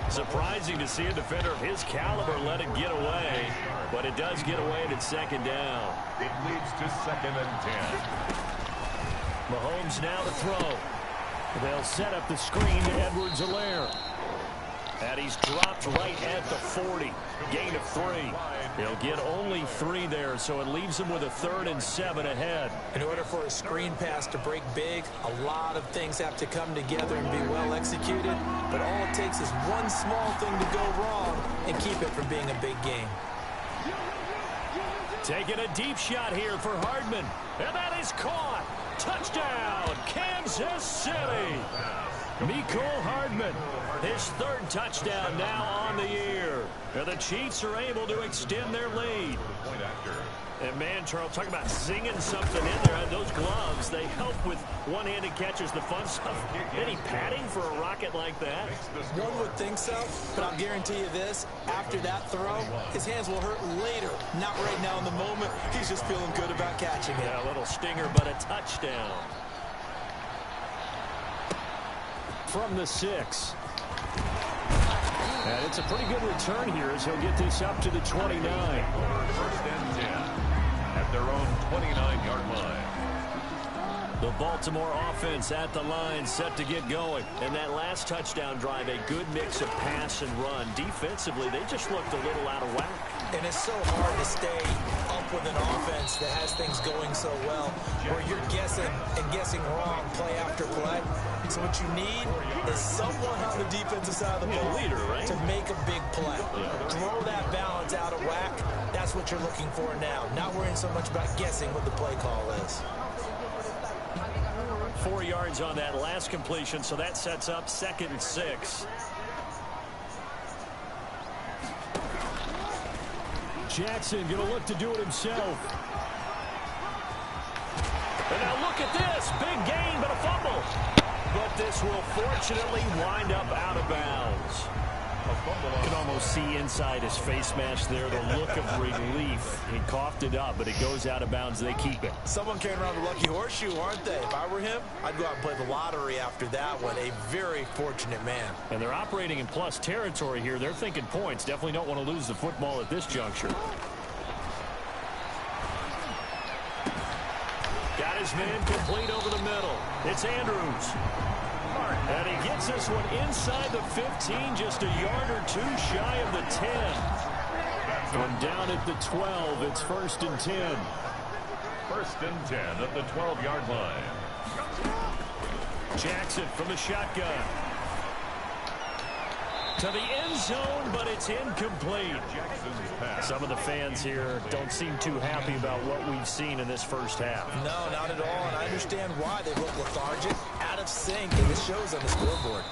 Surprising to see a defender of his caliber let it get away, but it does get away at 2nd down. It leads to 2nd and 10. Mahomes now to throw. They'll set up the screen to Edwards-Helaire. And he's dropped right at the 40. Gain of 3. He'll get only 3 there, so it leaves him with a 3rd and 7 ahead. In order for a screen pass to break big, a lot of things have to come together and be well executed. But all it takes is one small thing to go wrong and keep it from being a big game. Taking a deep shot here for Hardman. And that is caught. Touchdown, Kansas City. Mecole Hardman, his 3rd touchdown now on the year. And the Chiefs are able to extend their lead. And man, Charles, talking about zinging something in there. And those gloves, they help with one-handed catches, the fun stuff. Any padding for a rocket like that? One would think so, but I'll guarantee you this. After that throw, his hands will hurt later. Not right now in the moment. He's just feeling good about catching it. Yeah, a little stinger, but a touchdown. From the 6. And it's a pretty good return here as he'll get this up to the 29. 1st and 10 at their own 29-yard line. The Baltimore offense at the line, set to get going. And that last touchdown drive, a good mix of pass and run. Defensively, they just looked a little out of whack. And it's so hard to stay up with an offense that has things going so well, where you're guessing and guessing wrong play after play. So what you need is someone on the defensive side of the ball to make a big play. Throw that balance out of whack. That's what you're looking for now. Not worrying so much about guessing what the play call is. 4 yards on that last completion, so that sets up 2nd and 6. Jackson going to look to do it himself. And now look at this. Big gain, but a fumble. But this will fortunately wind up out of bounds. You can almost see inside his face mask there the look of relief. He coughed it up, but it goes out of bounds. They keep it. Someone came around the lucky horseshoe, aren't they? If I were him, I'd go out and play the lottery after that one. A very fortunate man. And they're operating in plus territory here. They're thinking points. Definitely don't want to lose the football at this juncture. Got his man complete over the middle. It's Andrews. And he gets this one inside the 15, just a yard or 2 shy of the 10. From down at the 12, it's 1st and 10. 1st and 10 at the 12-yard line. Jackson from the shotgun. To the end zone, but it's incomplete. Some of the fans here don't seem too happy about what we've seen in this first half. No, not at all, and I understand why. They look lethargic, out of sync, and it shows on the scoreboard.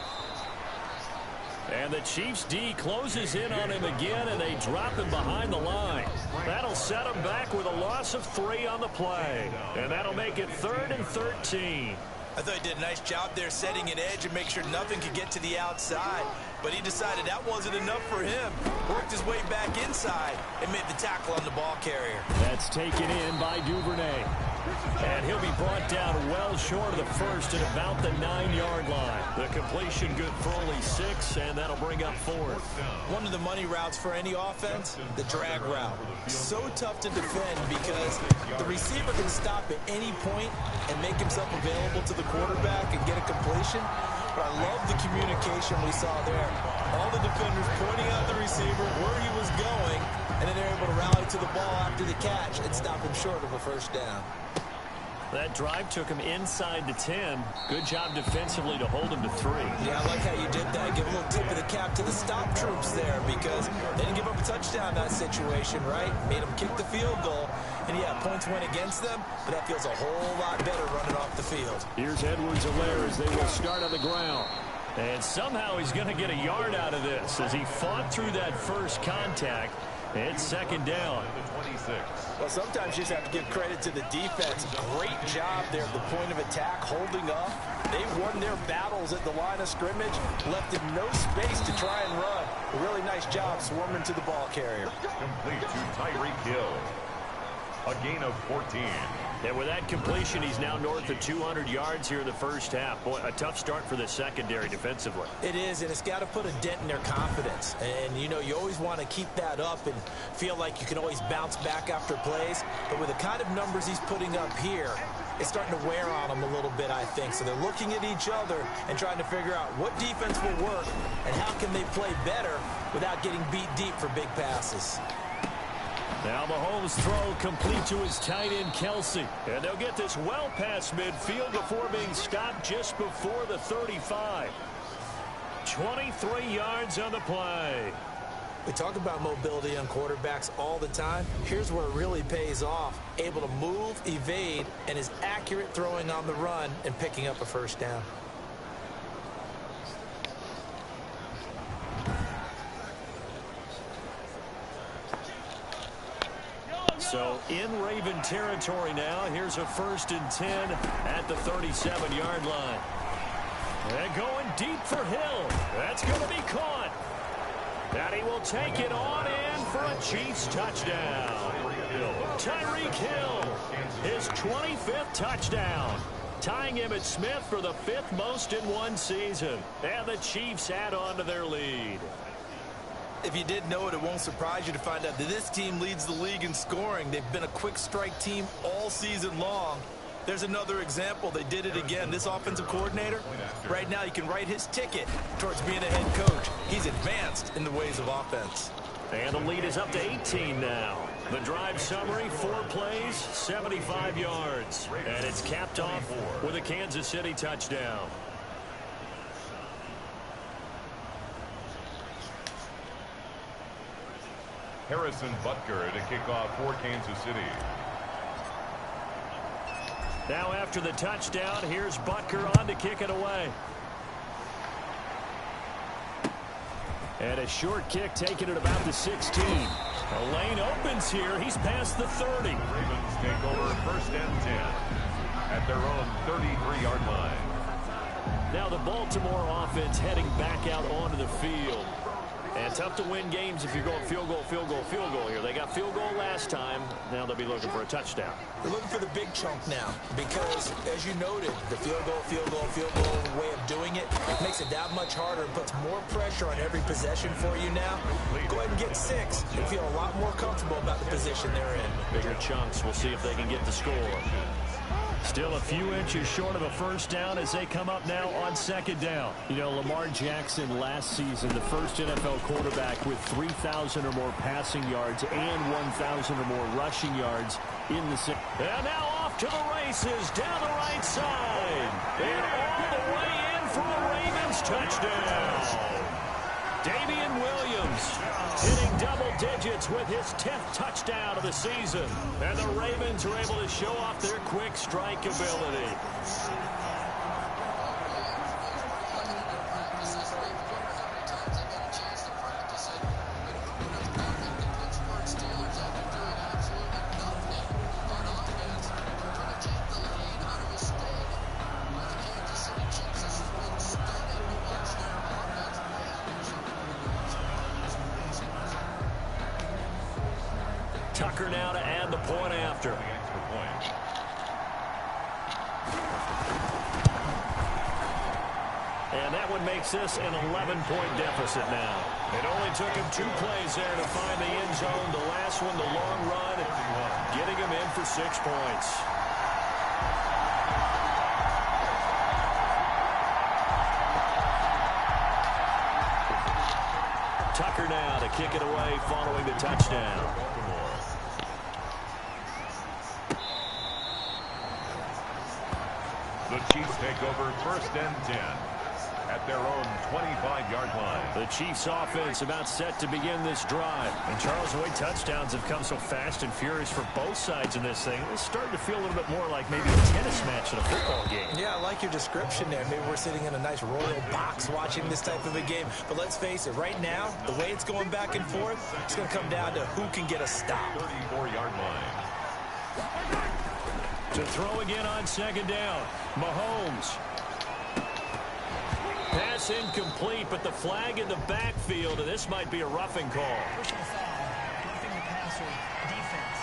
And the Chiefs D closes in on him again, and they drop him behind the line. That'll set him back with a loss of 3 on the play. And that'll make it 3rd and 13. I thought he did a nice job there setting an edge and make sure nothing could get to the outside. But he decided that wasn't enough for him. Worked his way back inside and made the tackle on the ball carrier. That's taken in by Duvernay. And he'll be brought down well short of the first at about the 9-yard line. The completion good for only 6, and that'll bring up 4th. One of the money routes for any offense, the drag route. So tough to defend because the receiver can stop at any point and make himself available to the quarterback and get a completion. But I love the communication we saw there. All the defenders pointing out the receiver, where he was going, and then they're able to rally to the ball after the catch and stop him short of a first down. That drive took him inside the 10. Good job defensively to hold him to 3. Yeah, I like how you did that. Give a little tip of the cap to the stop troops there because they didn't give up a touchdown in that situation, right? Made them kick the field goal. And, yeah, points went against them, but that feels a whole lot better running off the field. Here's Edwards-Helaire as they will start on the ground. And somehow he's going to get a yard out of this as he fought through that first contact. It's 2nd down. Well, sometimes you just have to give credit to the defense. Great job there at the point of attack, holding up. They won their battles at the line of scrimmage, left him no space to try and run. A really nice job swarming to the ball carrier. Complete to Tyreek Hill. A gain of 14. And with that completion, he's now north of 200 yards here in the first half. Boy, a tough start for the secondary defensively. It is, and it's got to put a dent in their confidence. And, you know, you always want to keep that up and feel like you can always bounce back after plays. But with the kind of numbers he's putting up here, it's starting to wear on them a little bit, I think. So they're looking at each other and trying to figure out what defense will work and how can they play better without getting beat deep for big passes. Now Mahomes' throw complete to his tight end, Kelsey. And they'll get this well past midfield before being stopped just before the 35. 23 yards on the play. We talk about mobility on quarterbacks all the time. Here's where it really pays off. Able to move, evade, and is accurate throwing on the run and picking up a first down. So in Raven territory now. Here's a 1st and 10 at the 37-yard line. And going deep for Hill. That's going to be caught. And he will take it on in for a Chiefs touchdown. Tyreek Hill, his 25th touchdown. Tying Emmitt Smith for the 5th most in one season. And the Chiefs add on to their lead. If you did know it, it won't surprise you to find out that this team leads the league in scoring. They've been a quick strike team all season long. There's another example. They did it again. This offensive coordinator, right now you can write his ticket towards being a head coach. He's advanced in the ways of offense. And the lead is up to 18 now. The drive summary, 4 plays, 75 yards. And it's capped off with a Kansas City touchdown. Harrison Butker to kick off for Kansas City. Now after the touchdown, here's Butker on to kick it away. And a short kick taken at about the 16. A lane opens here. He's past the 30. Ravens take over 1st and 10 at their own 33-yard line. Now the Baltimore offense heading back out onto the field. And tough to win games if you're going field goal, field goal, field goal here. They got field goal last time. Now they'll be looking for a touchdown. They're looking for the big chunk now because, as you noted, the field goal way of doing it makes it that much harder and puts more pressure on every possession for you now. Go ahead and get 6 and feel a lot more comfortable about the position they're in. Bigger chunks. We'll see if they can get the score. Still a few inches short of a first down as they come up now on 2nd down. You know, Lamar Jackson last season, the first NFL quarterback with 3,000 or more passing yards and 1,000 or more rushing yards in the season. And now off to the races down the right side. And all the way in for a Ravens touchdown. Damian Williams hitting double digits with his 10th touchdown of the season. And the Ravens are able to show off their quick strike ability. Tucker now to add the point after. And that one makes this an 11-point deficit now. It only took him 2 plays there to find the end zone. The last one, the long run, getting him in for 6 points. Tucker now to kick it away following the touchdown. The Chiefs take over 1st and 10 at their own 25-yard line. The Chiefs offense about set to begin this drive. And Charles, the way touchdowns have come so fast and furious for both sides in this thing, it's starting to feel a little bit more like maybe a tennis match in a football game. Yeah, I like your description there. Maybe we're sitting in a nice royal box watching this type of a game. But let's face it, right now, the way it's going back and forth, it's going to come down to who can get a stop. 34-yard line. To throw again on 2nd down. Mahomes. Pass incomplete, but the flag in the backfield, and this might be a roughing call. Pushing the foul, roughing the passer, defense.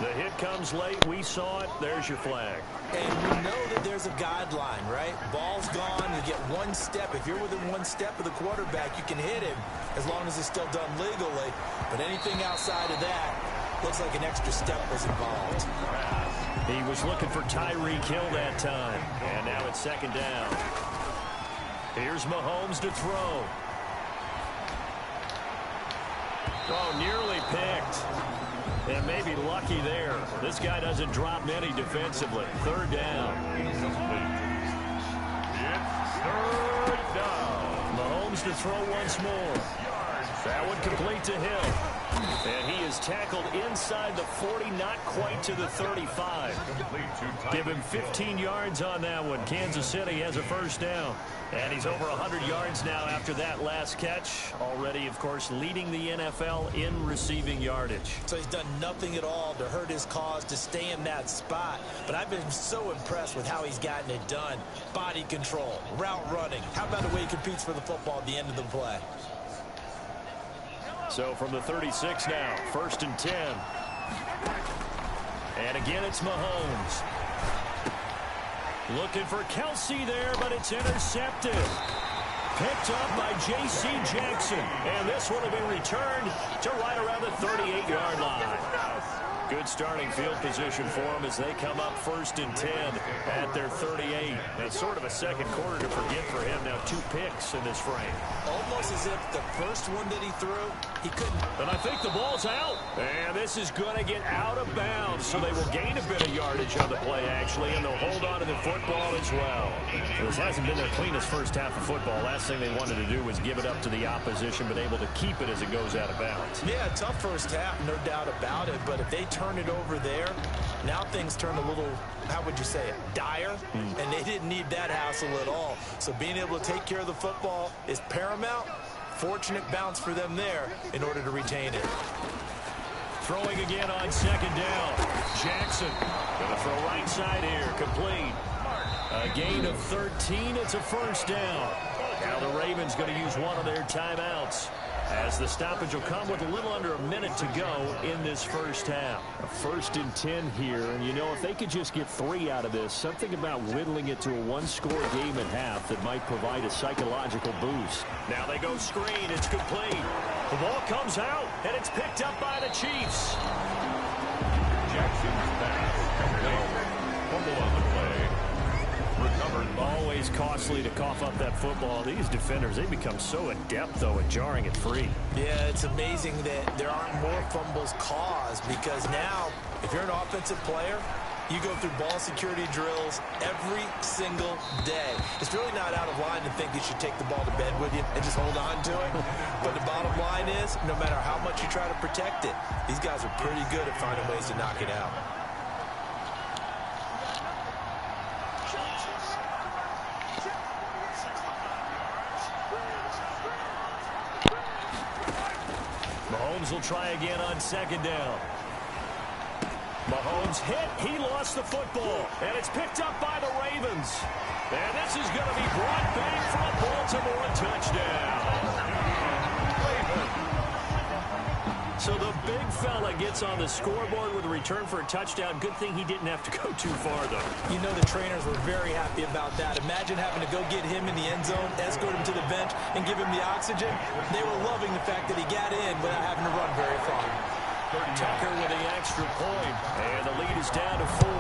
The hit comes late. We saw it. There's your flag. And you know that there's a guideline, right? Ball's gone. You get 1 step. If you're within 1 step of the quarterback, you can hit him as long as it's still done legally. But anything outside of that, looks like an extra step was involved. He was looking for Tyreek Hill that time. And now it's 2nd down. Here's Mahomes to throw. Oh, nearly picked. And maybe lucky there. This guy doesn't drop many defensively. 3rd down. It's 3rd down. Mahomes to throw once more. That one complete to Hill. And he is tackled inside the 40, not quite to the 35. Give him 15 yards on that one. Kansas City has a 1st down. And he's over 100 yards now after that last catch. Already, of course, leading the NFL in receiving yardage. So he's done nothing at all to hurt his cause to stay in that spot. But I've been so impressed with how he's gotten it done. Body control, route running. How about the way he competes for the football at the end of the play? So from the 36 now, 1st and 10. And again, it's Mahomes. Looking for Kelsey there, but it's intercepted. Picked up by J.C. Jackson. And this one will be returned to right around the 38-yard line. Good starting field position for them as they come up 1st and 10 at their 38. That's sort of a second quarter to forget for him. Now 2 picks in this frame. Almost as if the first one that he threw, he couldn't. And I think the ball's out. And this is going to get out of bounds, so they will gain a bit of yardage on the play, actually, and they'll hold on to the football as well. This hasn't been their cleanest first half of football. Last thing they wanted to do was give it up to the opposition, but able to keep it as it goes out of bounds. Yeah, tough first half, no doubt about it. But if they turn it over there, now things turn a little, how would you say it, dire? And they didn't need that hassle at all. So being able to take care of the football is paramount. Fortunate bounce for them there in order to retain it. Throwing again on 2nd down. Jackson going to throw right side here, complete. A gain of 13. It's a 1st down. Now the Ravens going to use one of their timeouts, as the stoppage will come with a little under a minute to go in this first half. A 1st and 10 here, and you know, if they could just get 3 out of this, something about whittling it to a 1-score game at half that might provide a psychological boost. Now they go screen, it's complete. The ball comes out, and it's picked up by the Chiefs. Jackson's pass. Fumble on the play. Recovered. Always costly to cough up that football. These defenders, they become so adept, though, at jarring it free. Yeah, it's amazing that there aren't more fumbles caused, because now, if you're an offensive player, you go through ball security drills every single day. It's really not out of line to think you should take the ball to bed with you and just hold on to it. But the bottom line is, no matter how much you try to protect it, these guys are pretty good at finding ways to knock it out. Mahomes will try again on 2nd down. Mahomes hit. He lost the football. And it's picked up by the Ravens. And this is going to be brought back for a Baltimore touchdown. big fella gets on the scoreboard with a return for a touchdown. Good thing he didn't have to go too far, though. You know the trainers were very happy about that. Imagine having to go get him in the end zone, escort him to the bench, and give him the oxygen. They were loving the fact that he got in without having to run very far. Tucker with the extra point, and the lead is down to 4.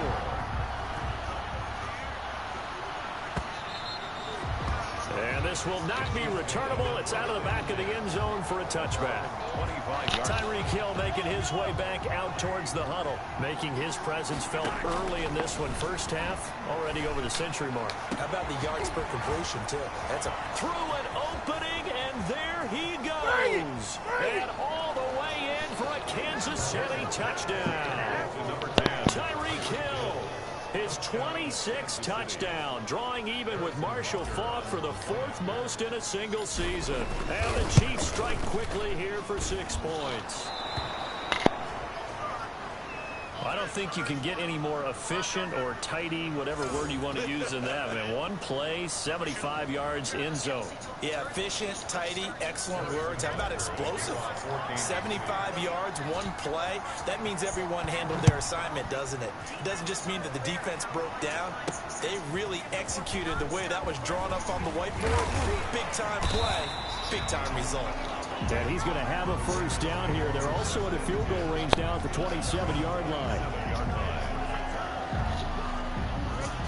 And this will not be returnable. It's out of the back of the end zone for a touchback. 25 yards. Tyreek Hill making his way back out towards the huddle, making his presence felt early in this one. First half, already over the century mark. How about the yards per completion, too? That's a... Through an opening, and there he goes. And all the way in for a Kansas City touchdown. Number 10. Tyreek Hill, his 26th touchdown, drawing even with Marshall Faulk for the 4th most in a single season. And the Chiefs strike quickly here for 6 points. I don't think you can get any more efficient or tidy, whatever word you want to use in that. Man, one play, 75 yards in zone. Yeah, efficient, tidy, excellent words. How about explosive? 75 yards, one play. That means everyone handled their assignment, doesn't it? It doesn't just mean that the defense broke down. They really executed the way that was drawn up on the whiteboard. Big-time play, big-time result. And he's going to have a first down here. They're also at a field goal range now at the 27-yard line.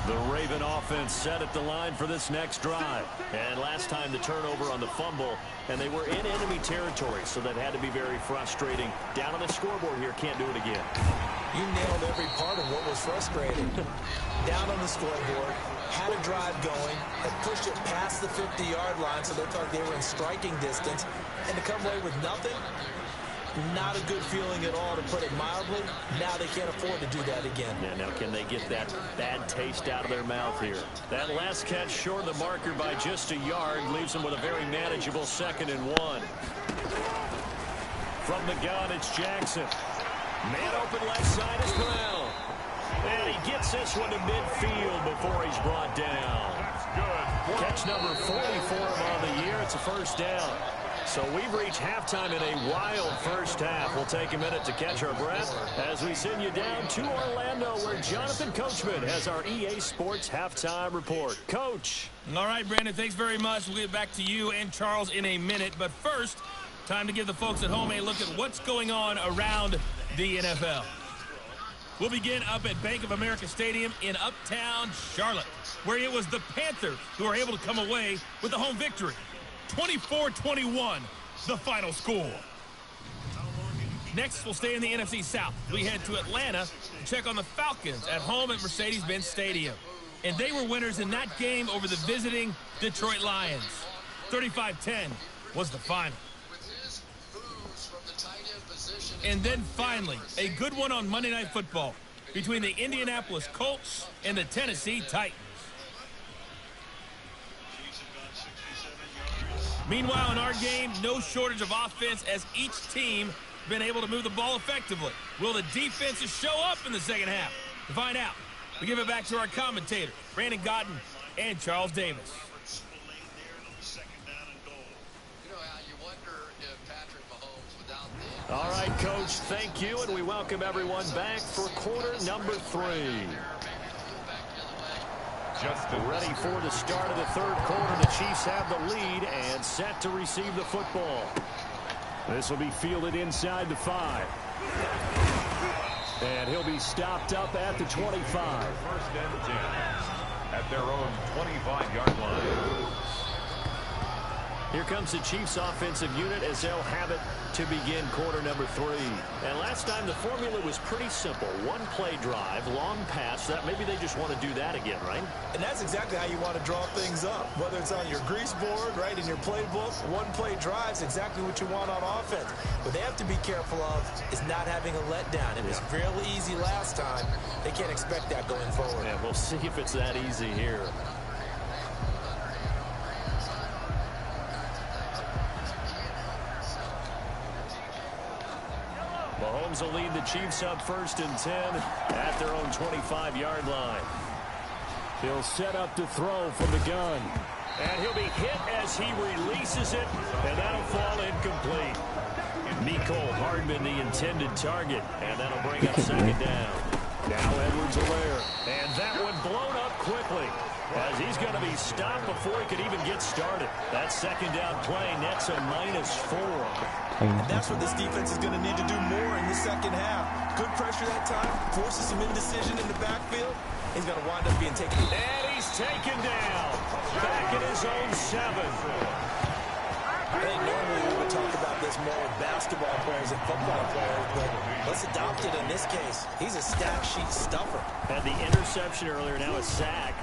The Raven offense set at the line for this next drive. And last time the turnover on the fumble, and they were in enemy territory, so that had to be very frustrating. Down on the scoreboard here, can't do it again. You nailed every part of what was frustrating. Down on the scoreboard, had a drive going, had pushed it past the 50-yard line, so they thought they were in striking distance, and to come away with nothing, not a good feeling at all, to put it mildly. Now they can't afford to do that again. Yeah, now can they get that bad taste out of their mouth here? That last catch short of the marker by just a yard leaves them with a very manageable 2nd and 1. From the gun, it's Jackson. Man open left side is Brown. And he gets this one to midfield before he's brought down. That's good. Catch number 40 for him on the year. It's a first down. So we've reached halftime in a wild first half. We'll take a minute to catch our breath as we send you down to Orlando, where Jonathan Coachman has our EA Sports halftime report. Coach. All right, Brandon, thanks very much. We'll get back to you and Charles in a minute. But first, time to give the folks at home a look at what's going on around the NFL. We'll begin up at Bank of America Stadium in Uptown Charlotte, where it was the Panthers who were able to come away with a home victory. 24-21, the final score. Next, we'll stay in the NFC South. We head to Atlanta to check on the Falcons at home at Mercedes-Benz Stadium. And they were winners in that game over the visiting Detroit Lions. 35-10 was the final. And then finally, a good one on Monday Night Football between the Indianapolis Colts and the Tennessee Titans. Meanwhile, in our game, no shortage of offense as each team has been able to move the ball effectively. Will the defenses show up in the second half? To find out, we give it back to our commentators, Brandon Godden and Charles Davis. All right, Coach, thank you, and we welcome everyone back for quarter number 3. Ready for the start of the third quarter. The Chiefs have the lead and set to receive the football. This will be fielded inside the 5. And he'll be stopped up at the 25. First and 10 at their own 25-yard line. Here comes the Chiefs offensive unit as they'll have it to begin quarter number 3. And last time the formula was pretty simple. One play drive, long pass. That maybe they just want to do that again, right? And that's exactly how you want to draw things up. Whether it's on your grease board, right, in your playbook, one play drive is exactly what you want on offense. What they have to be careful of is not having a letdown. It was fairly easy last time. They can't expect that going forward. Yeah, we'll see if it's that easy here. Mahomes will lead the Chiefs up first and 10 at their own 25-yard line. He'll set up to throw from the gun. And he'll be hit as he releases it, and that'll fall incomplete. Nicole Hardman, the intended target, and that'll bring up second down. Now Edwards-Helaire, and that one blown up quickly as he's going to be stopped before he could even get started. That second down play nets a -4. And that's what this defense is going to need to do more in the second half. Good pressure that time, forces some indecision in the backfield. He's going to wind up being taken. And he's taken down. Back at his own 7. I think normally we would talk about this more with basketball players and football players, but let's adopt it in this case. He's a stat sheet stuffer. Had the interception earlier, now a sack.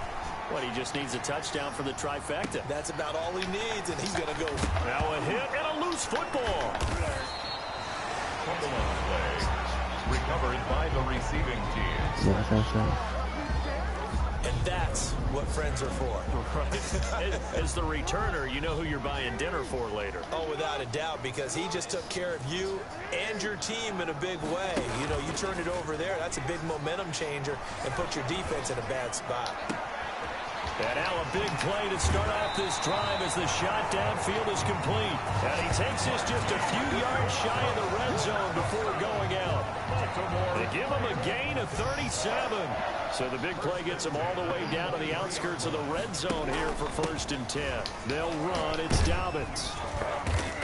What, he just needs a touchdown for the trifecta. That's about all he needs, and he's going to go. Now a hit and a loose football. Fumble on play. Recovered by the receiving team. And that's what friends are for. As the returner, you know who you're buying dinner for later. Oh, without a doubt, because he just took care of you and your team in a big way. You know, you turn it over there, that's a big momentum changer and put your defense in a bad spot. And now a big play to start off this drive as the shot downfield is complete. And he takes this just a few yards shy of the red zone before going out. They give him a gain of 37. So the big play gets him all the way down to the outskirts of the red zone here for 1st and 10. They'll run. It's Dobbins.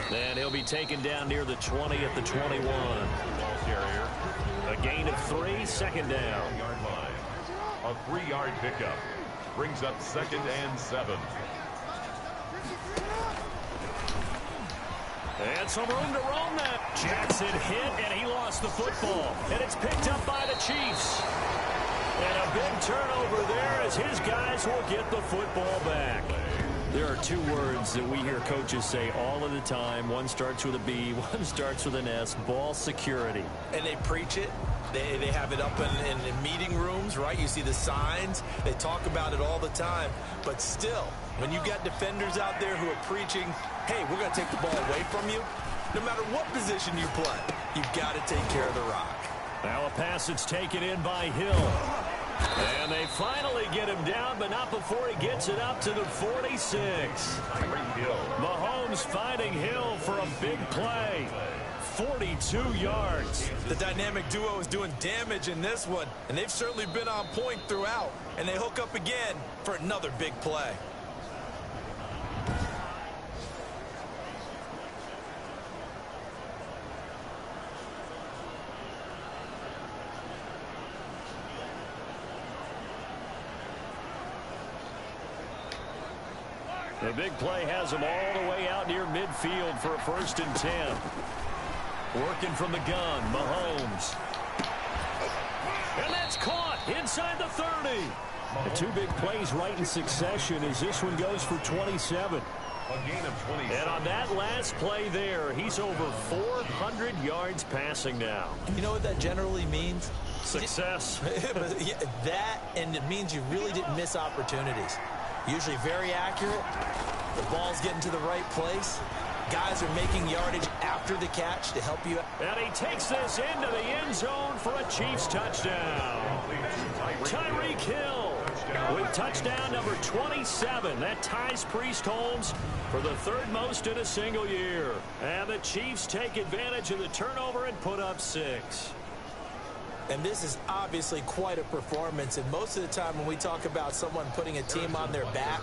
Then he'll be taken down near the 20 at the 21. Ball carrier. A gain of 3, second down. Yard line. A 3-yard pickup. Brings up 2nd and 7. And some room to roam that. Jackson hit, and he lost the football. And it's picked up by the Chiefs. And a big turnover there as his guys will get the football back. There are 2 words that we hear coaches say all of the time. One starts with a B, one starts with an S. Ball security. And they preach it. They have it up in meeting rooms, right? You see the signs. They talk about it all the time. But still, when you got defenders out there who are preaching, hey, we're going to take the ball away from you, no matter what position you play, you've got to take care of the rock. Now a pass that's taken in by Hill. And they finally get him down, but not before he gets it up to the 46. Mahomes finding Hill for a big play. 42 yards. The dynamic duo is doing damage in this one, and they've certainly been on point throughout. And they hook up again for another big play. The big play has him all the way out near midfield for a 1st and 10. Working from the gun, Mahomes. And that's caught inside the 30. The 2 big plays right in succession as this one goes for 27. A gain of 27. And on that last play there, he's over 400 yards passing now. You know what that generally means? Success. Yeah, that, and it means you really didn't miss opportunities. Usually very accurate. The ball's getting to the right place. Guys are making yardage after the catch to help you. And he takes this into the end zone for a Chiefs touchdown. Tyreek Hill with touchdown number 27. That ties Priest Holmes for the 3rd most in a single year. And the Chiefs take advantage of the turnover and put up 6. And this is obviously quite a performance. And most of the time when we talk about someone putting a team on their back,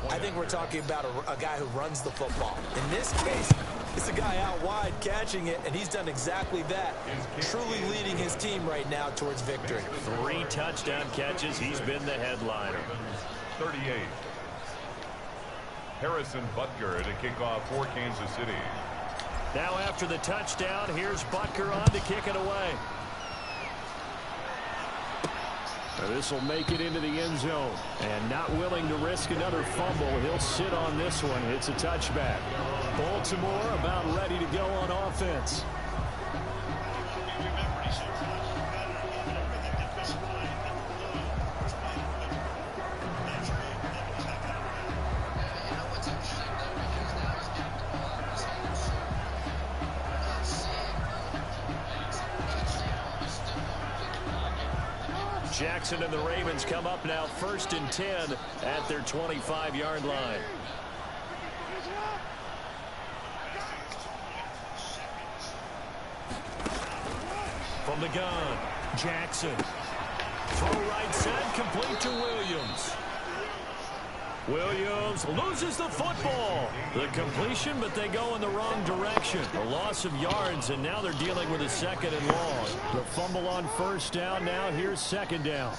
I think we're talking about a guy who runs the football. In this case, it's a guy out wide catching it, and he's done exactly that. Truly leading his team right now towards victory. 3 touchdown catches. He's been the headliner. 38. Harrison Butker to kick off for Kansas City. Now after the touchdown, here's Butker on to kick it away. This will make it into the end zone. And not willing to risk another fumble, he'll sit on this one. It's a touchback. Baltimore about ready to go on offense. Jackson and the Ravens come up now 1st and 10 at their 25-yard line. From the gun, Jackson. Throw right side, complete to Williams. Williams loses the football. The completion, but they go in the wrong direction. A loss of yards, and now they're dealing with a 2nd and long. The fumble on 1st down. Now here's 2nd down.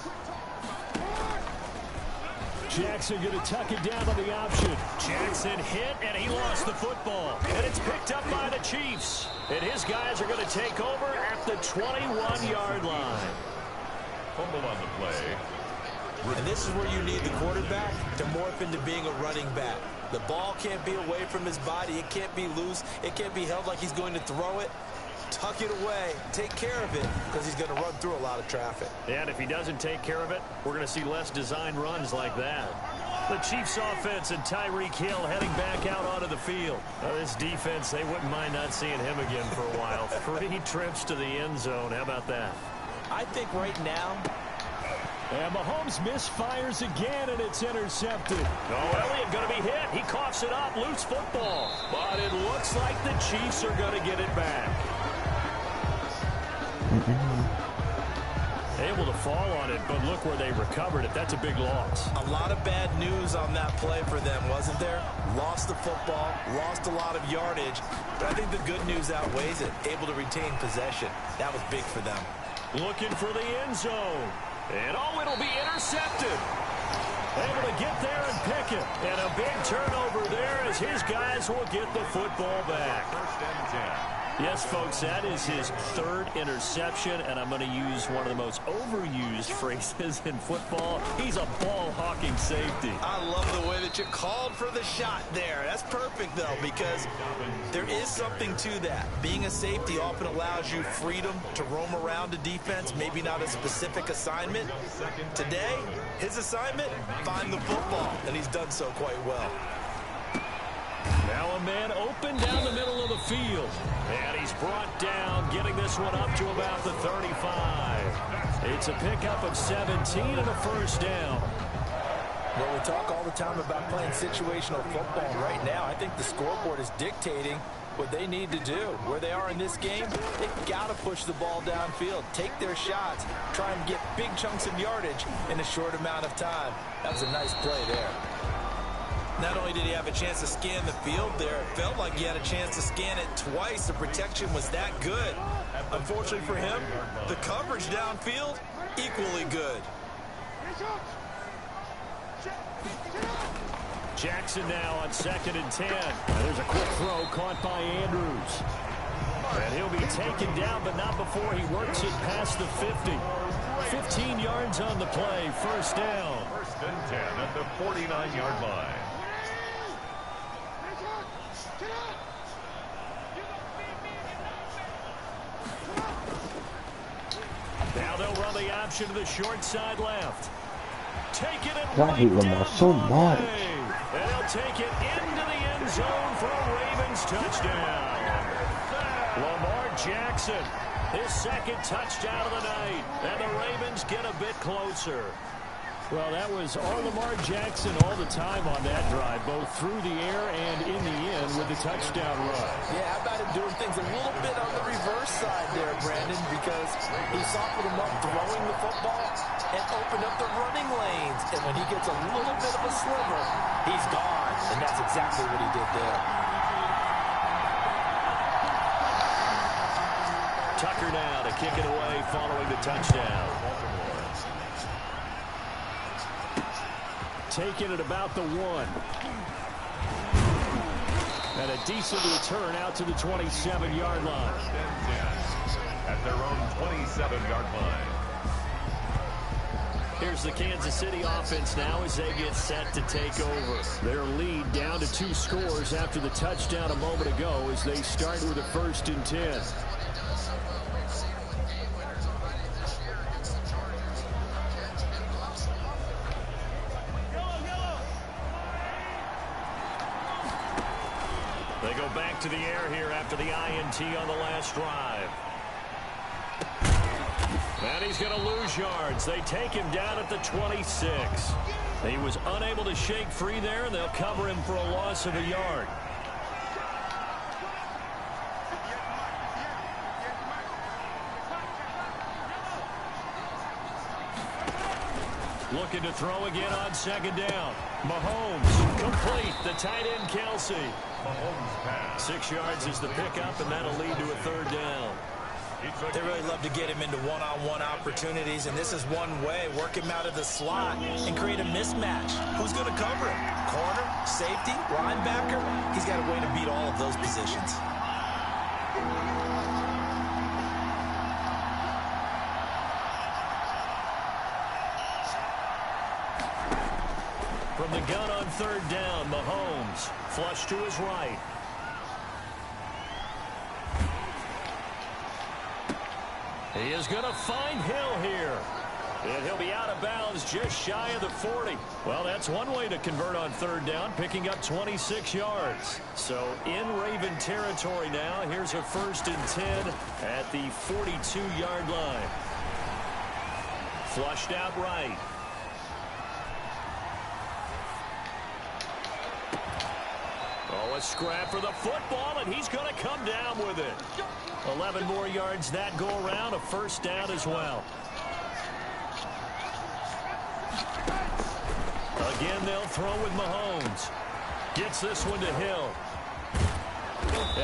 Jackson going to tuck it down on the option. Jackson hit, and he lost the football. And it's picked up by the Chiefs. And his guys are going to take over at the 21-yard line. Fumble on the play. And this is where you need the quarterback to morph into being a running back. The ball can't be away from his body. It can't be loose. It can't be held like he's going to throw it. Tuck it away. Take care of it because he's going to run through a lot of traffic. And if he doesn't take care of it, we're going to see less design runs like that. The Chiefs offense and Tyreek Hill heading back out onto the field. This defense, they wouldn't mind not seeing him again for a while. 3 trips to the end zone. How about that? I think right now, and Mahomes misfires again, and it's intercepted. Oh, Elliott going to be hit. He coughs it up. Loose football. But it looks like the Chiefs are going to get it back. Able to fall on it, but look where they recovered it. That's a big loss. a lot of bad news on that play for them, wasn't there? Lost the football, lost a lot of yardage, but I think the good news outweighs it. Able to retain possession. That was big for them. Looking for the end zone. And, oh, it'll be intercepted. Able to get there and pick it. And a big turnover there as his guys will get the football back. 1st and 10. Yes, folks, that is his 3rd interception, and I'm going to use one of the most overused phrases in football. He's a ball-hawking safety. I love the way that you called for the shot there. That's perfect, though, because there is something to that. Being a safety often allows you freedom to roam around a defense, maybe not a specific assignment. Today, his assignment, find the football, and he's done so quite well. Now a man open down the middle of the field. And he's brought down, getting this one up to about the 35. It's a pickup of 17 and a 1st down. Well, we talk all the time about playing situational football. Right now, I think the scoreboard is dictating what they need to do. Where they are in this game, they've got to push the ball downfield, take their shots, try and get big chunks of yardage in a short amount of time. That was a nice play there. Not only did he have a chance to scan the field there, it felt like he had a chance to scan it twice. The protection was that good. Unfortunately for him, the coverage downfield, equally good. Jackson now on 2nd and 10. There's a quick throw caught by Andrews. And he'll be taken down, but not before he works it past the 50. 15 yards on the play, 1st down. 1st and 10 at the 49-yard line. Now they'll run the option to the short side left. Take it and I hate Lamar so much. And he'll take it into the end zone for a Ravens touchdown. Lamar Jackson, his 2nd touchdown of the night. And the Ravens get a bit closer. Well, that was all Lamar Jackson all the time on that drive, both through the air and in the end with the touchdown run. Yeah, how about him doing things a little bit on the reverse side there, Brandon, because he softened him up throwing the football and opened up the running lanes. And when he gets a little bit of a sliver, he's gone. And that's exactly what he did there. Tucker now to kick it away following the touchdown. Taking it about the 1. And a decent return out to the 27-yard line. At their own 27-yard line. Here's the Kansas City offense now as they get set to take over. Their lead down to 2 scores after the touchdown a moment ago as they start with a 1st and 10. They go back to the air here after the INT on the last drive. And he's going to lose yards. They take him down at the 26. He was unable to shake free there, and they'll cover him for a loss of a yard. Looking to throw again on second down. Mahomes, complete. The tight end, Kelsey. Mahomes pass. 6 yards is the pickup, and that'll lead to a third down. They really love to get him into one-on-one opportunities, and this is one way. Work him out of the slot and create a mismatch. Who's going to cover him? Corner, safety, linebacker? He's got a way to beat all of those positions. From the gun on third down, Mahomes flush to his right. He is going to find Hill here. And he'll be out of bounds just shy of the 40. Well, that's one way to convert on third down, picking up 26 yards. So in Raven territory now, here's a 1st and 10 at the 42-yard line. Flushed out right. Oh, a scrap for the football, and he's going to come down with it. 11 more yards that go around, a 1st down as well. Again, they'll throw with Mahomes. Gets this one to Hill.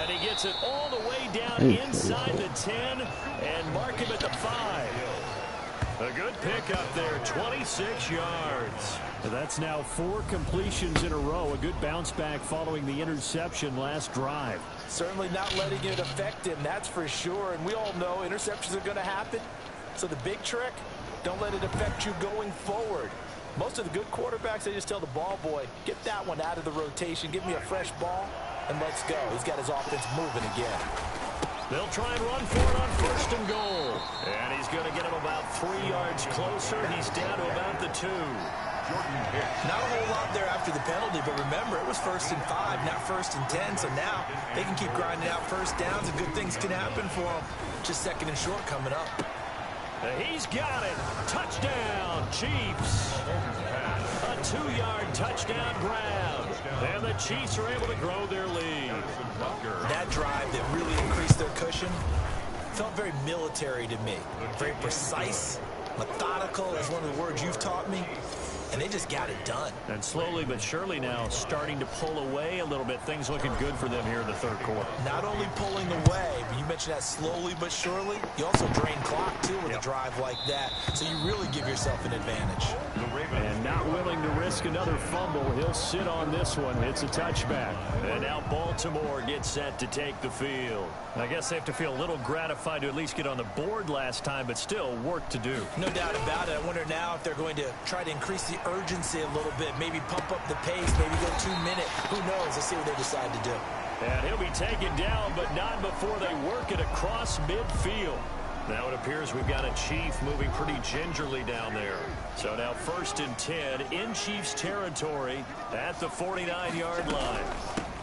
And he gets it all the way down inside the 10 and mark him at the 5. A good pickup there, 26 yards. That's now 4 completions in a row. A good bounce back following the interception last drive. Certainly not letting it affect him, that's for sure. And we all know interceptions are going to happen. So the big trick, don't let it affect you going forward. Most of the good quarterbacks, they just tell the ball boy, get that one out of the rotation, give me a fresh ball, and let's go. He's got his offense moving again. They'll try and run for it on 1st and goal. And he's going to get him about 3 yards closer. He's down to about the 2. Not a whole lot there after the penalty, but remember, it was 1st and 5, not 1st and 10. So now they can keep grinding out 1st downs, and good things can happen for them. Just 2nd and short coming up. He's got it. Touchdown, Chiefs. A 2-yard touchdown grab. And the Chiefs are able to grow their lead. That drive that really increased their cushion felt very military to me. Very precise, methodical is one of the words you've taught me. And they just got it done. And slowly but surely now starting to pull away a little bit. Things looking good for them here in the 3rd quarter. Not only pulling away, but you mentioned that slowly but surely. You also drain clock, too, with a drive like that. So you really give yourself an advantage. And not willing to risk another fumble. He'll sit on this one. It's a touchback. And now Baltimore gets set to take the field. I guess they have to feel a little gratified to at least get on the board last time, but still work to do. No doubt about it. I wonder now if they're going to try to increase the urgency a little bit, maybe pump up the pace, maybe go 2 minute. Who knows? Let's see what they decide to do. And he'll be taken down, but not before they work it across midfield. Now it appears we've got a Chief moving pretty gingerly down there. So now 1st and 10 in Chiefs territory at the 49-yard line.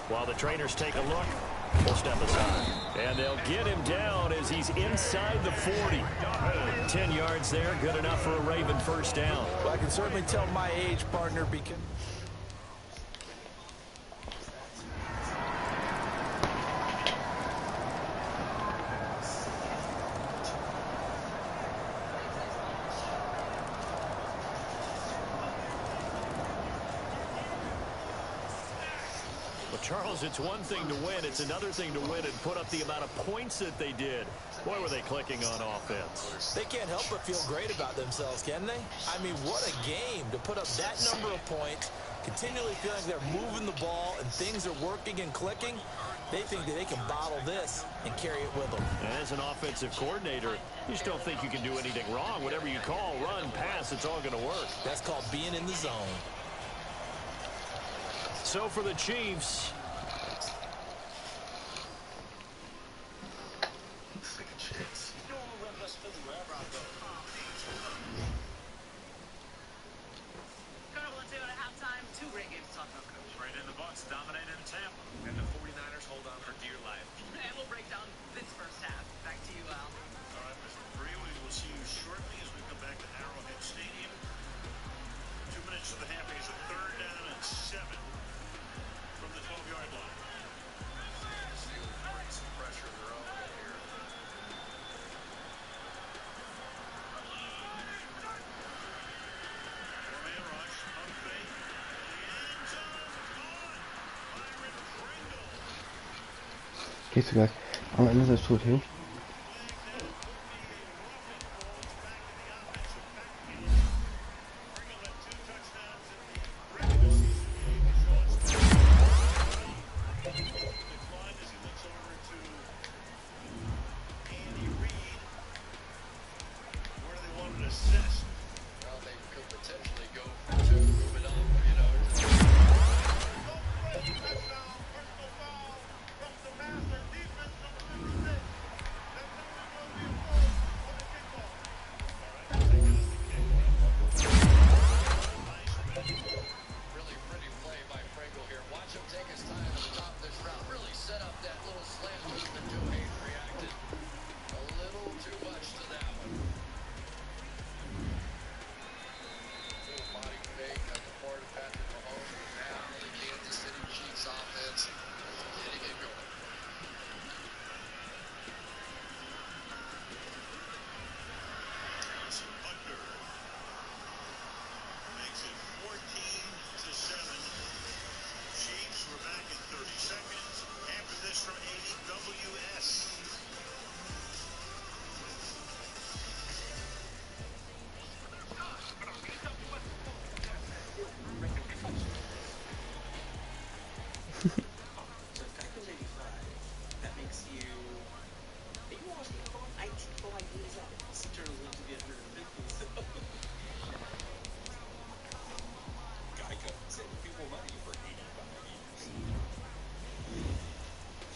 While the trainers take a look, we'll step aside. And they'll get him down as he's inside the 40. 10 yards there, good enough for a Raven 1st down. Well, I can certainly tell my age, partner, because... Charles, it's one thing to win. It's another thing to win and put up the amount of points that they did. Boy, were they clicking on offense. They can't help but feel great about themselves, can they? I mean, what a game to put up that number of points, continually feeling they're moving the ball and things are working and clicking. They think that they can bottle this and carry it with them. And as an offensive coordinator, you just don't think you can do anything wrong. Whatever you call, run, pass, it's all going to work. That's called being in the zone. So for the Chiefs, dominated in Tampa, and the 49ers hold on for dear life. And we'll break down this first half. Back to you, Al. All right, Mr. Free, we will see you shortly. Okay, so guys, I'm letting this sword heal. Well, they could potentially go for two, move it up, you know. Really pretty play by Pringle here. Watch him take his time at the top of this route. Really set up that little slant move that Joe Hayden reacted a little too much to that one. Full body fake on the part of Patrick Mahomes, but now the Kansas City Chiefs offense is getting it going. Makes it 14-7. Chiefs, we're back in 30 seconds. After this from AWS. That makes you. Are you asking about 95 years old? This turns out to be 150. So. Geico. Saving people money for 85 years.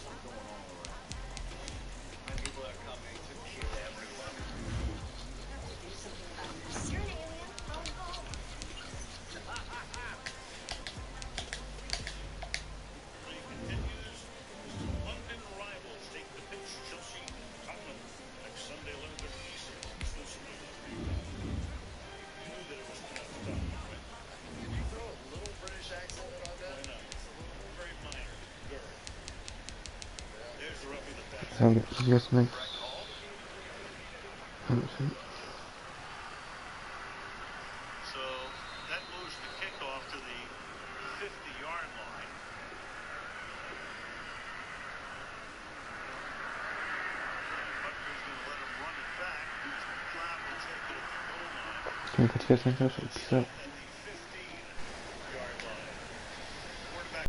What's going on around? My people are coming to kill everyone. Do something about this. You're an alien. How involved? Continues. London rivals take the pitch. Chelsea, Tottenham. Next Sunday, 11:30 Eastern. Exclusively on Replay. You knew that it was pronounced Tottenham, right? Can you throw a little British accent on that? Why not? It's a little very minor. Girl. There's the roughie the pass. So I'm gonna give you guys something. Correct call. 100%. So that moves the kickoff to the 50-yard line. Butler's going to let him run it back. Cloud will take it at the goal line. Can we catch you guys next episode? Peace out. At the